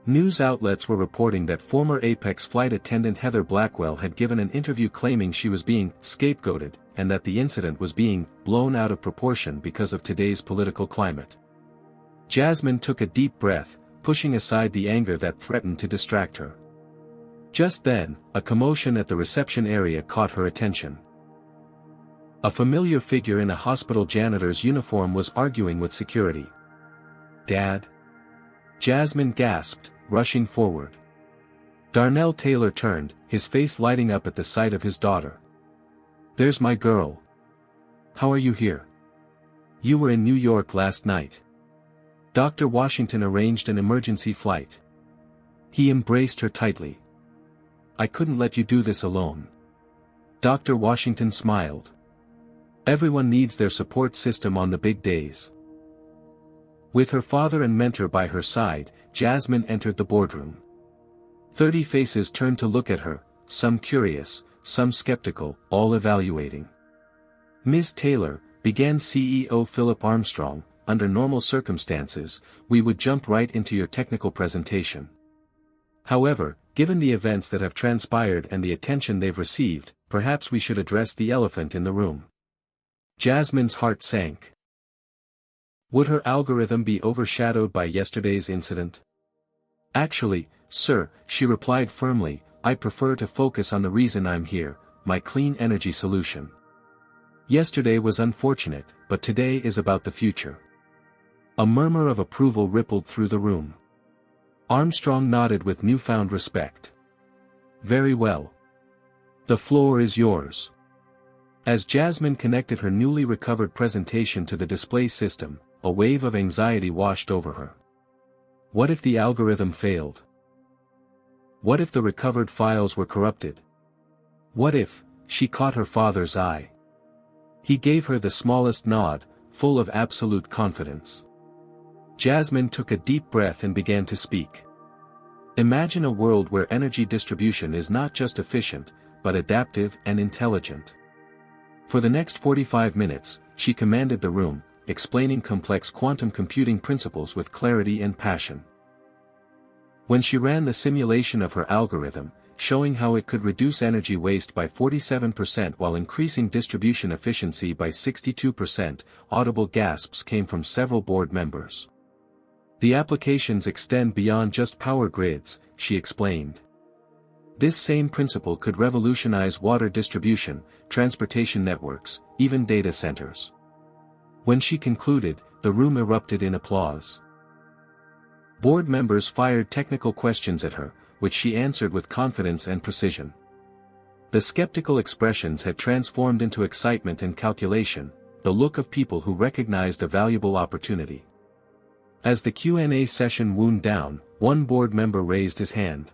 News outlets were reporting that former Apex flight attendant Heather Blackwell had given an interview claiming she was being scapegoated, and that the incident was being blown out of proportion because of today's political climate. Jasmine took a deep breath, pushing aside the anger that threatened to distract her. Just then, a commotion at the reception area caught her attention. A familiar figure in a hospital janitor's uniform was arguing with security. Dad? Jasmine gasped, rushing forward. Darnell Taylor turned, his face lighting up at the sight of his daughter. There's my girl. How are you here? You were in New York last night. Dr. Washington arranged an emergency flight. He embraced her tightly. I couldn't let you do this alone. Dr. Washington smiled. Everyone needs their support system on the big days. With her father and mentor by her side, Jasmine entered the boardroom. 30 faces turned to look at her, some curious, some skeptical, all evaluating. Ms. Taylor, began CEO Philip Armstrong, under normal circumstances, we would jump right into your technical presentation. However, given the events that have transpired and the attention they've received, perhaps we should address the elephant in the room. Jasmine's heart sank. Would her algorithm be overshadowed by yesterday's incident? Actually, sir, she replied firmly, I prefer to focus on the reason I'm here, my clean energy solution. Yesterday was unfortunate, but today is about the future. A murmur of approval rippled through the room. Armstrong nodded with newfound respect. Very well. The floor is yours. As Jasmine connected her newly recovered presentation to the display system, a wave of anxiety washed over her. What if the algorithm failed? What if the recovered files were corrupted? What if she caught her father's eye? He gave her the smallest nod, full of absolute confidence. Jasmine took a deep breath and began to speak. Imagine a world where energy distribution is not just efficient, but adaptive and intelligent. For the next 45 minutes, she commanded the room, explaining complex quantum computing principles with clarity and passion. When she ran the simulation of her algorithm, showing how it could reduce energy waste by 47% while increasing distribution efficiency by 62%, audible gasps came from several board members. The applications extend beyond just power grids, she explained. This same principle could revolutionize water distribution, transportation networks, even data centers. When she concluded, the room erupted in applause. Board members fired technical questions at her, which she answered with confidence and precision. The skeptical expressions had transformed into excitement and calculation, the look of people who recognized a valuable opportunity. As the Q&A session wound down, one board member raised his hand.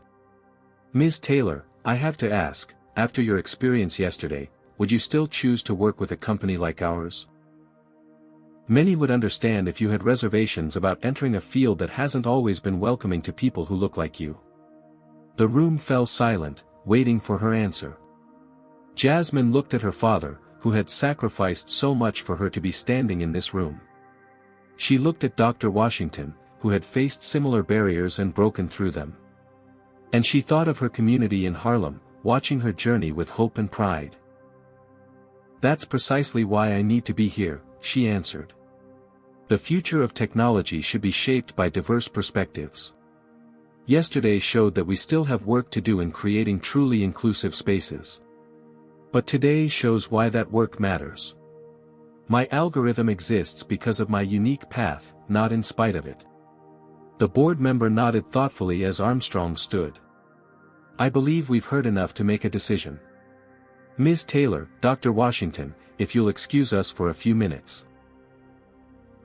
Ms. Taylor, I have to ask, after your experience yesterday, would you still choose to work with a company like ours? Many would understand if you had reservations about entering a field that hasn't always been welcoming to people who look like you. The room fell silent, waiting for her answer. Jasmine looked at her father, who had sacrificed so much for her to be standing in this room. She looked at Dr. Washington, who had faced similar barriers and broken through them. And she thought of her community in Harlem, watching her journey with hope and pride. That's precisely why I need to be here, she answered. The future of technology should be shaped by diverse perspectives. Yesterday showed that we still have work to do in creating truly inclusive spaces. But today shows why that work matters. My algorithm exists because of my unique path, not in spite of it. The board member nodded thoughtfully as Armstrong stood. I believe we've heard enough to make a decision. Ms. Taylor, Dr. Washington, if you'll excuse us for a few minutes.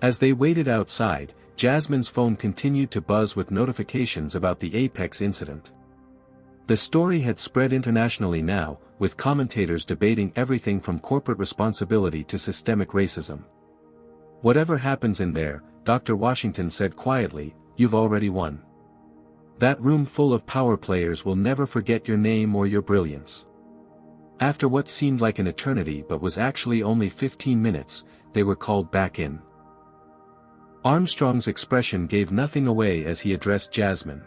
As they waited outside, Jasmine's phone continued to buzz with notifications about the Apex incident. The story had spread internationally now, with commentators debating everything from corporate responsibility to systemic racism. Whatever happens in there, Dr. Washington said quietly, you've already won. That room full of power players will never forget your name or your brilliance. After what seemed like an eternity but was actually only 15 minutes, they were called back in. Armstrong's expression gave nothing away as he addressed Jasmine.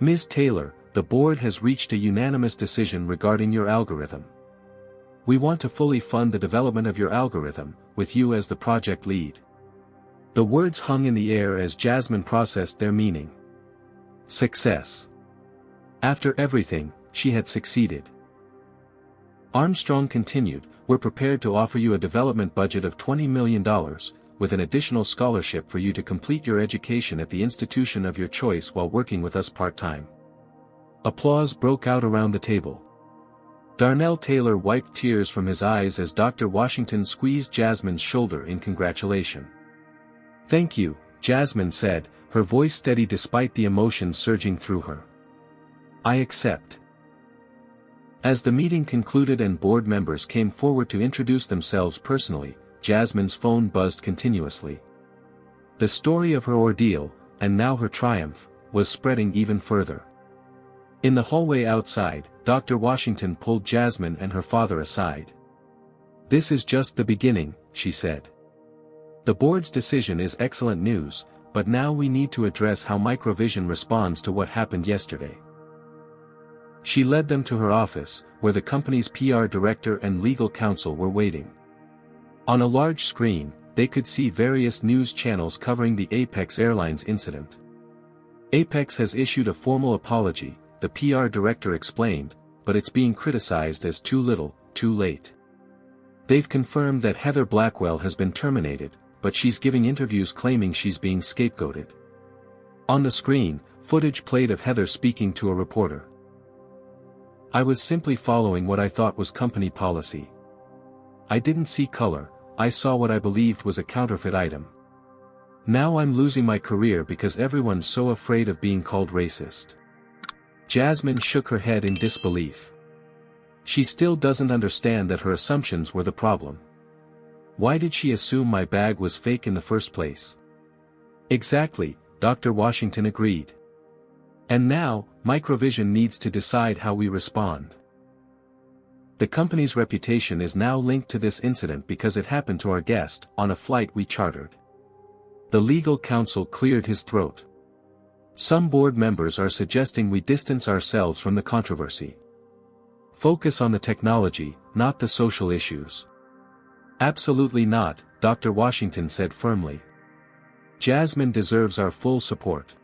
Ms. Taylor, the board has reached a unanimous decision regarding your algorithm. We want to fully fund the development of your algorithm, with you as the project lead. The words hung in the air as Jasmine processed their meaning. Success. After everything, she had succeeded. Armstrong continued, we're prepared to offer you a development budget of $20 million, with an additional scholarship for you to complete your education at the institution of your choice while working with us part-time. Applause broke out around the table. Darnell Taylor wiped tears from his eyes as Dr. Washington squeezed Jasmine's shoulder in congratulation. Thank you, Jasmine said, her voice steady despite the emotion surging through her. I accept. As the meeting concluded and board members came forward to introduce themselves personally, Jasmine's phone buzzed continuously. The story of her ordeal, and now her triumph, was spreading even further. In the hallway outside, Dr. Washington pulled Jasmine and her father aside. This is just the beginning, she said. The board's decision is excellent news, but now we need to address how Microvision responds to what happened yesterday. She led them to her office, where the company's PR director and legal counsel were waiting. On a large screen, they could see various news channels covering the Apex Airlines incident. Apex has issued a formal apology, the PR director explained, but it's being criticized as too little, too late. They've confirmed that Heather Blackwell has been terminated, but she's giving interviews claiming she's being scapegoated. On the screen, footage played of Heather speaking to a reporter. I was simply following what I thought was company policy. I didn't see color, I saw what I believed was a counterfeit item. Now I'm losing my career because everyone's so afraid of being called racist. Jasmine shook her head in disbelief. She still doesn't understand that her assumptions were the problem. Why did she assume my bag was fake in the first place? Exactly, Dr. Washington agreed. And now, Microvision needs to decide how we respond. The company's reputation is now linked to this incident because it happened to our guest on a flight we chartered. The legal counsel cleared his throat. Some board members are suggesting we distance ourselves from the controversy. Focus on the technology, not the social issues. Absolutely not, Dr. Washington said firmly. Jasmine deserves our full support.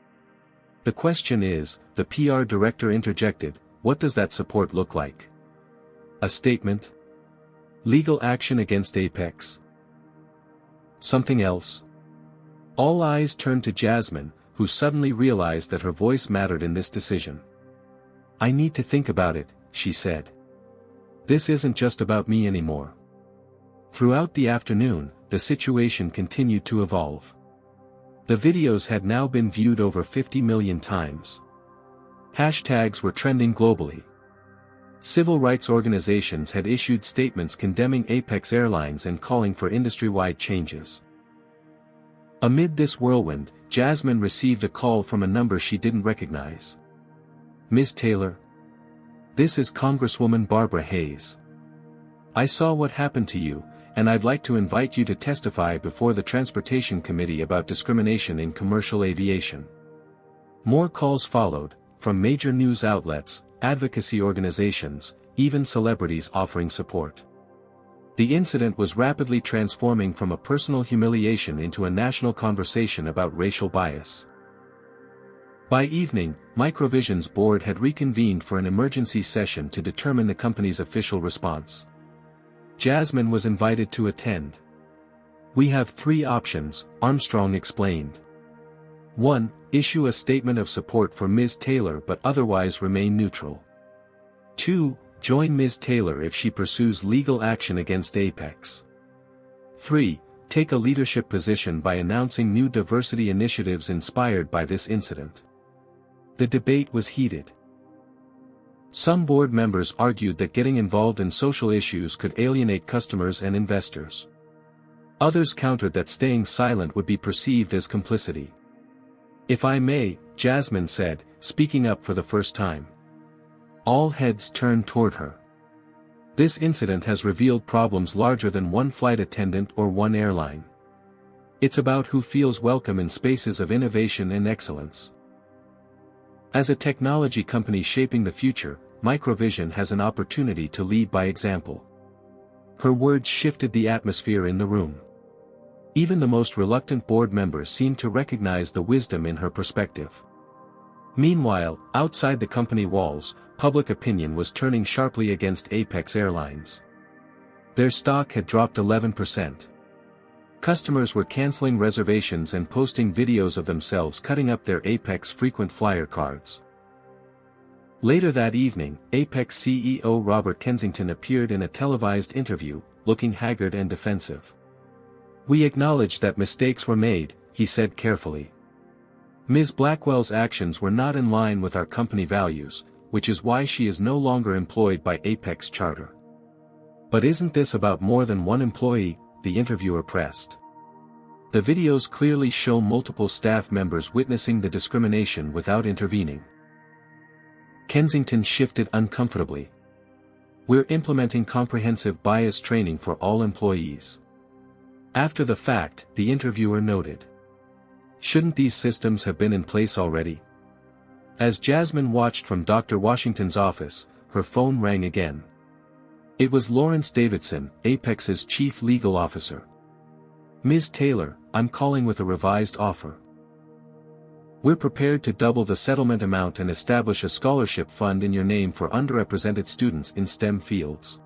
The question is, the PR director interjected, what does that support look like? A statement? Legal action against Apex? Something else? All eyes turned to Jasmine, who suddenly realized that her voice mattered in this decision. I need to think about it, she said. This isn't just about me anymore. Throughout the afternoon, the situation continued to evolve. The videos had now been viewed over 50 million times. Hashtags were trending globally. Civil rights organizations had issued statements condemning Apex Airlines and calling for industry-wide changes. Amid this whirlwind, Jasmine received a call from a number she didn't recognize. Ms. Taylor? This is Congresswoman Barbara Hayes. I saw what happened to you, and I'd like to invite you to testify before the Transportation Committee about discrimination in commercial aviation. More calls followed, from major news outlets, advocacy organizations, even celebrities offering support. The incident was rapidly transforming from a personal humiliation into a national conversation about racial bias. By evening, Microvision's board had reconvened for an emergency session to determine the company's official response. Jasmine was invited to attend. We have 3 options, Armstrong explained. 1. Issue a statement of support for Ms. Taylor but otherwise remain neutral. 2. Join Ms. Taylor if she pursues legal action against Apex. 3. Take a leadership position by announcing new diversity initiatives inspired by this incident. The debate was heated. Some board members argued that getting involved in social issues could alienate customers and investors. Others countered that staying silent would be perceived as complicity. If I may, Jasmine said, speaking up for the first time. All heads turned toward her. This incident has revealed problems larger than one flight attendant or one airline. It's about who feels welcome in spaces of innovation and excellence. As a technology company shaping the future, Microvision has an opportunity to lead by example. Her words shifted the atmosphere in the room. Even the most reluctant board members seemed to recognize the wisdom in her perspective. Meanwhile, outside the company walls, public opinion was turning sharply against Apex Airlines. Their stock had dropped 11%. Customers were canceling reservations and posting videos of themselves cutting up their Apex frequent flyer cards. Later that evening, Apex CEO Robert Kensington appeared in a televised interview, looking haggard and defensive. We acknowledge that mistakes were made, he said carefully. Ms. Blackwell's actions were not in line with our company values, which is why she is no longer employed by Apex Charter. But isn't this about more than one employee? The interviewer pressed. The videos clearly show multiple staff members witnessing the discrimination without intervening. Kensington shifted uncomfortably. We're implementing comprehensive bias training for all employees. After the fact, the interviewer noted. Shouldn't these systems have been in place already? As Jasmine watched from Dr. Washington's office, her phone rang again. It was Lawrence Davidson, Apex's chief legal officer. Ms. Taylor, I'm calling with a revised offer. We're prepared to double the settlement amount and establish a scholarship fund in your name for underrepresented students in STEM fields.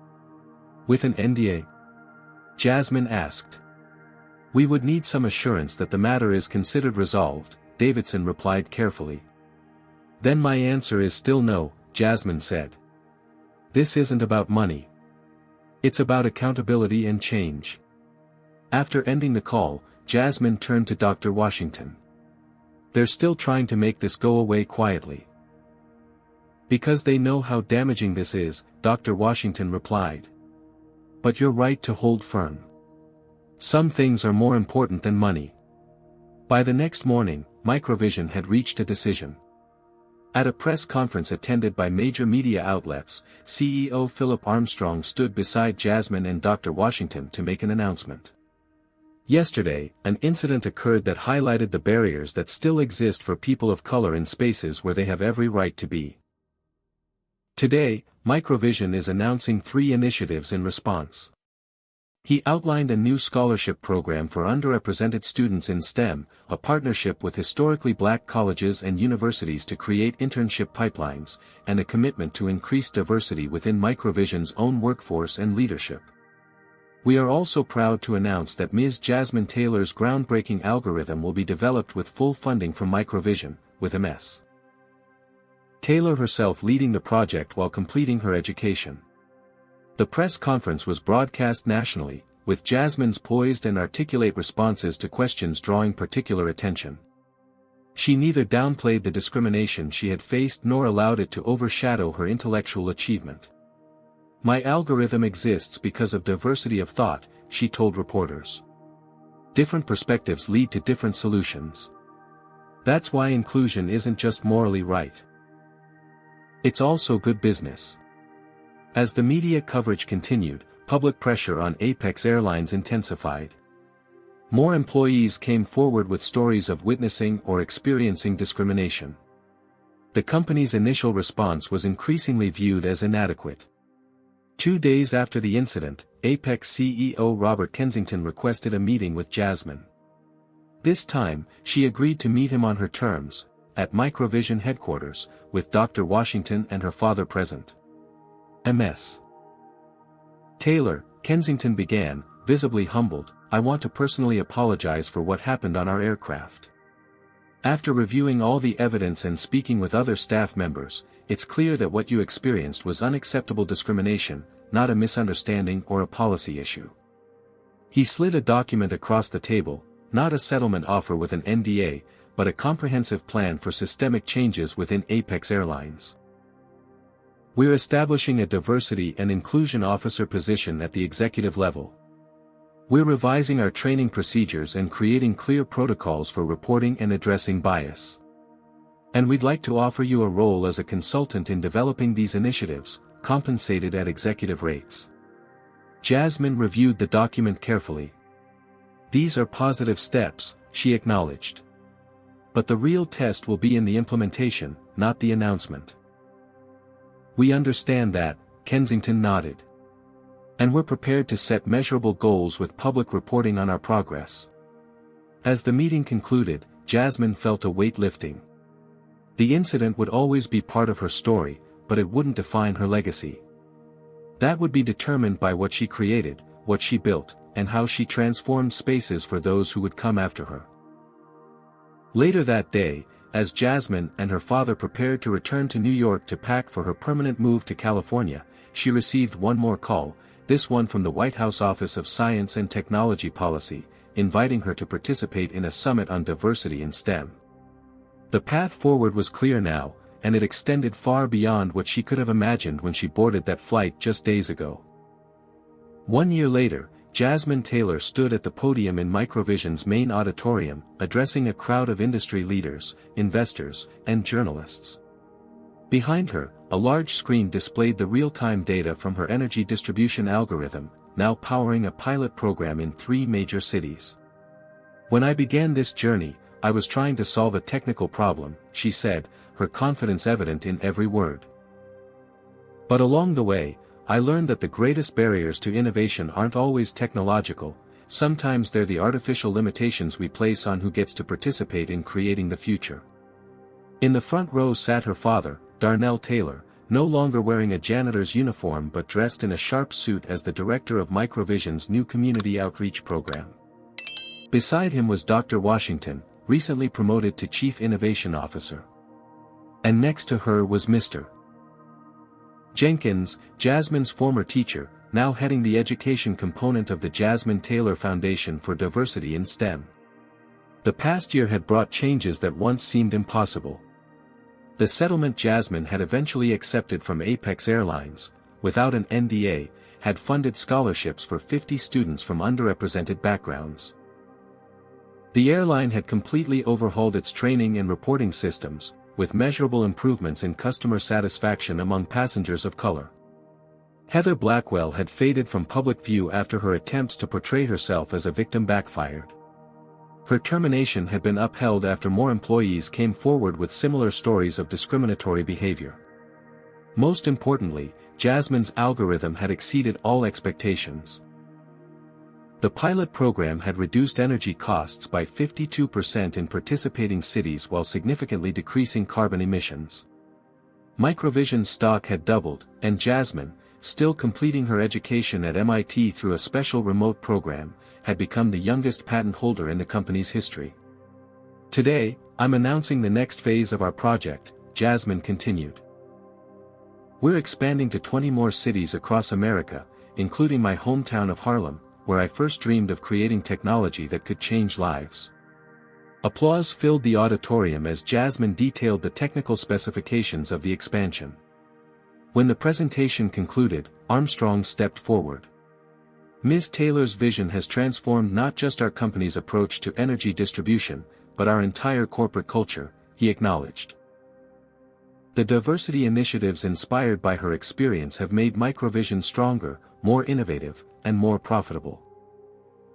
With an NDA? Jasmine asked. We would need some assurance that the matter is considered resolved, Davidson replied carefully. Then my answer is still no, Jasmine said. This isn't about money. It's about accountability and change. After ending the call, Jasmine turned to Dr. Washington. They're still trying to make this go away quietly. Because they know how damaging this is, Dr. Washington replied. But you're right to hold firm. Some things are more important than money. By the next morning, Microvision had reached a decision. At a press conference attended by major media outlets, CEO Philip Armstrong stood beside Jasmine and Dr. Washington to make an announcement. Yesterday, an incident occurred that highlighted the barriers that still exist for people of color in spaces where they have every right to be. Today, Microvision is announcing 3 initiatives in response. He outlined a new scholarship program for underrepresented students in STEM, a partnership with historically black colleges and universities to create internship pipelines, and a commitment to increase diversity within Microvision's own workforce and leadership. We are also proud to announce that Ms. Jasmine Taylor's groundbreaking algorithm will be developed with full funding from Microvision, with Ms. Taylor herself leading the project while completing her education. The press conference was broadcast nationally, with Jasmine's poised and articulate responses to questions drawing particular attention. She neither downplayed the discrimination she had faced nor allowed it to overshadow her intellectual achievement. My algorithm exists because of diversity of thought, she told reporters. Different perspectives lead to different solutions. That's why inclusion isn't just morally right. It's also good business. As the media coverage continued, public pressure on Apex Airlines intensified. More employees came forward with stories of witnessing or experiencing discrimination. The company's initial response was increasingly viewed as inadequate. 2 days after the incident, Apex CEO Robert Kensington requested a meeting with Jasmine. This time, she agreed to meet him on her terms, at Microvision headquarters, with Dr. Washington and her father present. Ms. Taylor, Kensington began, visibly humbled, I want to personally apologize for what happened on our aircraft. After reviewing all the evidence and speaking with other staff members, it's clear that what you experienced was unacceptable discrimination, not a misunderstanding or a policy issue. He slid a document across the table, not a settlement offer with an NDA, but a comprehensive plan for systemic changes within Apex Airlines. We're establishing a diversity and inclusion officer position at the executive level. We're revising our training procedures and creating clear protocols for reporting and addressing bias. And we'd like to offer you a role as a consultant in developing these initiatives, compensated at executive rates. Jasmine reviewed the document carefully. These are positive steps, she acknowledged. But the real test will be in the implementation, not the announcement. We understand that, Kensington nodded. And we're prepared to set measurable goals with public reporting on our progress. As the meeting concluded, Jasmine felt a weight lifting. The incident would always be part of her story, but it wouldn't define her legacy. That would be determined by what she created, what she built, and how she transformed spaces for those who would come after her. Later that day, as Jasmine and her father prepared to return to New York to pack for her permanent move to California, she received one more call, this one from the White House Office of Science and Technology Policy, inviting her to participate in a summit on diversity in STEM. The path forward was clear now, and it extended far beyond what she could have imagined when she boarded that flight just days ago. 1 year later, Jasmine Taylor stood at the podium in Microvision's main auditorium, addressing a crowd of industry leaders, investors, and journalists. Behind her, a large screen displayed the real-time data from her energy distribution algorithm, now powering a pilot program in 3 major cities. When I began this journey, I was trying to solve a technical problem, she said, her confidence evident in every word. But along the way, I learned that the greatest barriers to innovation aren't always technological, sometimes they're the artificial limitations we place on who gets to participate in creating the future. In the front row sat her father, Darnell Taylor, no longer wearing a janitor's uniform but dressed in a sharp suit as the director of Microvision's new community outreach program. Beside him was Dr. Washington, recently promoted to Chief Innovation Officer. And next to her was Mr. Jenkins, Jasmine's former teacher, now heading the education component of the Jasmine Taylor Foundation for Diversity in STEM. The past year had brought changes that once seemed impossible. The settlement Jasmine had eventually accepted from Apex Airlines, without an NDA, had funded scholarships for 50 students from underrepresented backgrounds. The airline had completely overhauled its training and reporting systems, with measurable improvements in customer satisfaction among passengers of color. Heather Blackwell had faded from public view after her attempts to portray herself as a victim backfired. Her termination had been upheld after more employees came forward with similar stories of discriminatory behavior. Most importantly, Jasmine's algorithm had exceeded all expectations. The pilot program had reduced energy costs by 52% in participating cities while significantly decreasing carbon emissions. Microvision's stock had doubled, and Jasmine, still completing her education at MIT through a special remote program, had become the youngest patent holder in the company's history. Today, I'm announcing the next phase of our project, Jasmine continued. We're expanding to 20 more cities across America, including my hometown of Harlem, where I first dreamed of creating technology that could change lives. Applause filled the auditorium as Jasmine detailed the technical specifications of the expansion. When the presentation concluded, Armstrong stepped forward. Ms. Taylor's vision has transformed not just our company's approach to energy distribution, but our entire corporate culture, he acknowledged. The diversity initiatives inspired by her experience have made Microvision stronger, more innovative, and more profitable.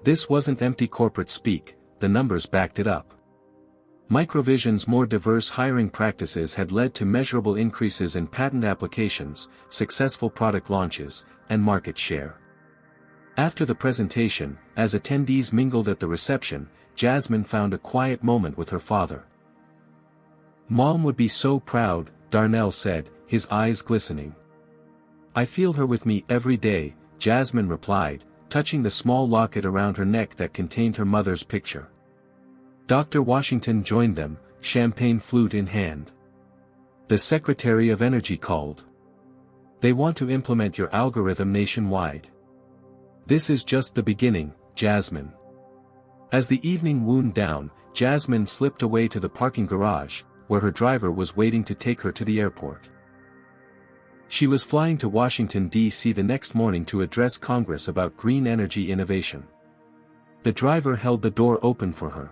This wasn't empty corporate speak, the numbers backed it up. Microvision's more diverse hiring practices had led to measurable increases in patent applications, successful product launches, and market share. After the presentation, as attendees mingled at the reception, Jasmine found a quiet moment with her father. "Mom would be so proud," Darnell said, his eyes glistening. "I feel her with me every day," Jasmine replied, touching the small locket around her neck that contained her mother's picture. Dr. Washington joined them, champagne flute in hand. The Secretary of Energy called. "They want to implement your algorithm nationwide." "This is just the beginning, Jasmine." As the evening wound down, Jasmine slipped away to the parking garage, where her driver was waiting to take her to the airport. She was flying to Washington, D.C. the next morning to address Congress about green energy innovation. The driver held the door open for her.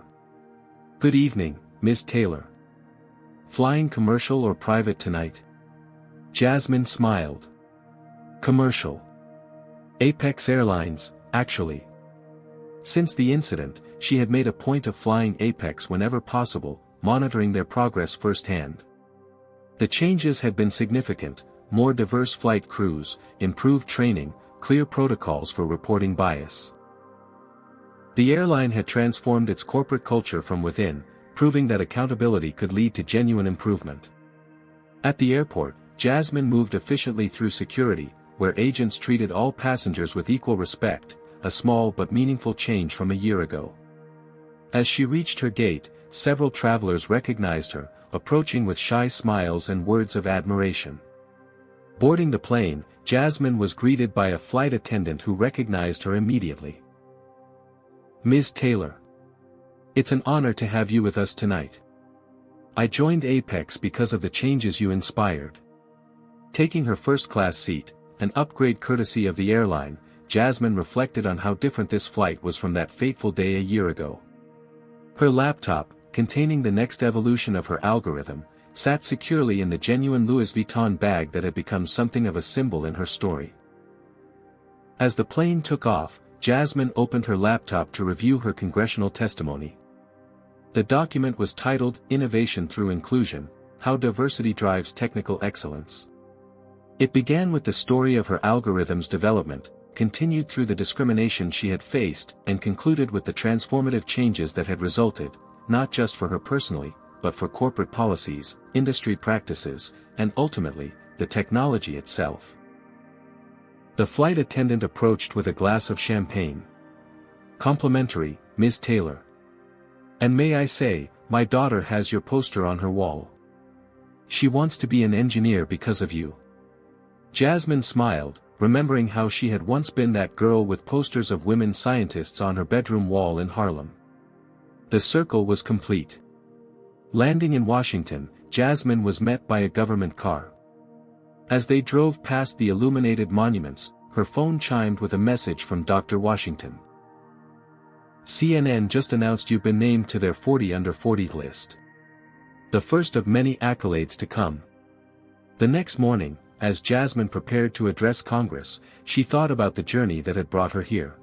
"Good evening, Ms. Taylor. Flying commercial or private tonight?" Jasmine smiled. "Commercial. Apex Airlines, actually." Since the incident, she had made a point of flying Apex whenever possible, monitoring their progress firsthand. The changes had been significant: more diverse flight crews, improved training, clear protocols for reporting bias. The airline had transformed its corporate culture from within, proving that accountability could lead to genuine improvement. At the airport, Jasmine moved efficiently through security, where agents treated all passengers with equal respect, a small but meaningful change from a year ago. As she reached her gate, several travelers recognized her, approaching with shy smiles and words of admiration. Boarding the plane, Jasmine was greeted by a flight attendant who recognized her immediately. "Ms. Taylor. It's an honor to have you with us tonight. I joined Apex because of the changes you inspired." Taking her first-class seat, an upgrade courtesy of the airline, Jasmine reflected on how different this flight was from that fateful day a year ago. Her laptop, containing the next evolution of her algorithm, sat securely in the genuine Louis Vuitton bag that had become something of a symbol in her story. As the plane took off, Jasmine opened her laptop to review her congressional testimony. The document was titled "Innovation Through Inclusion: How Diversity Drives Technical Excellence." It began with the story of her algorithm's development, continued through the discrimination she had faced, and concluded with the transformative changes that had resulted, not just for her personally, but for corporate policies, industry practices, and ultimately, the technology itself. The flight attendant approached with a glass of champagne. "Complimentary, Ms. Taylor. And may I say, my daughter has your poster on her wall. She wants to be an engineer because of you." Jasmine smiled, remembering how she had once been that girl with posters of women scientists on her bedroom wall in Harlem. The circle was complete. Landing in Washington, Jasmine was met by a government car. As they drove past the illuminated monuments, her phone chimed with a message from Dr. Washington. "CNN just announced you've been named to their 40 under 40 list. The first of many accolades to come." The next morning, as Jasmine prepared to address Congress, she thought about the journey that had brought her here.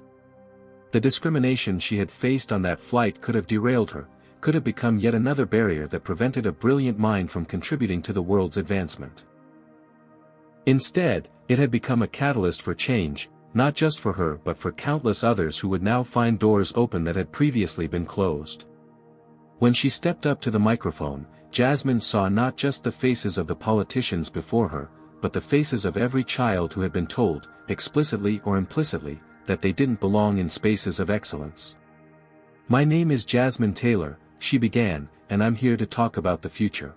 The discrimination she had faced on that flight could have derailed her, could have become yet another barrier that prevented a brilliant mind from contributing to the world's advancement. Instead, it had become a catalyst for change, not just for her but for countless others who would now find doors open that had previously been closed. When she stepped up to the microphone, Jasmine saw not just the faces of the politicians before her, but the faces of every child who had been told, explicitly or implicitly, that they didn't belong in spaces of excellence. "My name is Jasmine Taylor," she began, "and I'm here to talk about the future.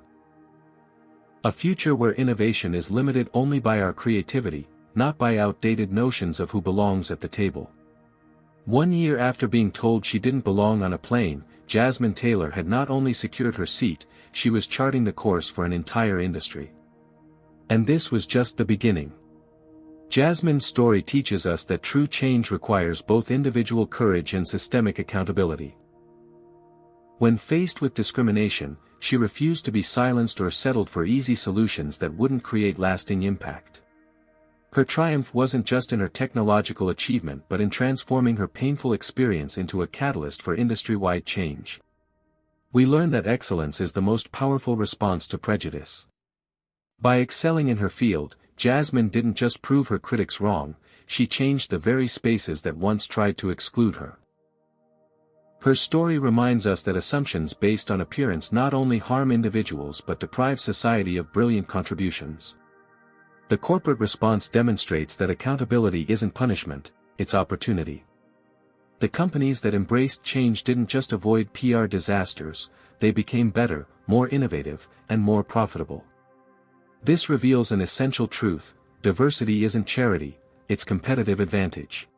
A future where innovation is limited only by our creativity, not by outdated notions of who belongs at the table." 1 year after being told she didn't belong on a plane, Jasmine Taylor had not only secured her seat, she was charting the course for an entire industry. And this was just the beginning. Jasmine's story teaches us that true change requires both individual courage and systemic accountability. When faced with discrimination, she refused to be silenced or settled for easy solutions that wouldn't create lasting impact. Her triumph wasn't just in her technological achievement but in transforming her painful experience into a catalyst for industry-wide change. We learn that excellence is the most powerful response to prejudice. By excelling in her field, Jasmine didn't just prove her critics wrong, she changed the very spaces that once tried to exclude her. Her story reminds us that assumptions based on appearance not only harm individuals but deprive society of brilliant contributions. The corporate response demonstrates that accountability isn't punishment, it's opportunity. The companies that embraced change didn't just avoid PR disasters, they became better, more innovative, and more profitable. This reveals an essential truth: diversity isn't charity, it's competitive advantage.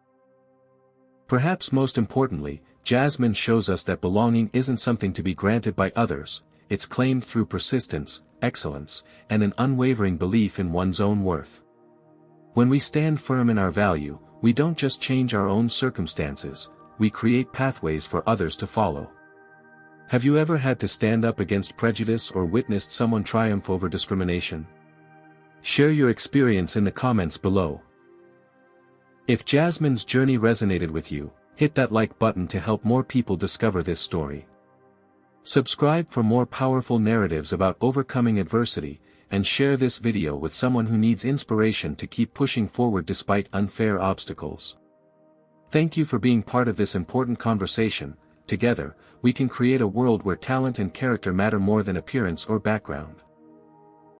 Perhaps most importantly, Jasmine shows us that belonging isn't something to be granted by others, it's claimed through persistence, excellence, and an unwavering belief in one's own worth. When we stand firm in our value, we don't just change our own circumstances, we create pathways for others to follow. Have you ever had to stand up against prejudice or witnessed someone triumph over discrimination? Share your experience in the comments below. If Jasmine's journey resonated with you, hit that like button to help more people discover this story. Subscribe for more powerful narratives about overcoming adversity, and share this video with someone who needs inspiration to keep pushing forward despite unfair obstacles. Thank you for being part of this important conversation. Together, we can create a world where talent and character matter more than appearance or background.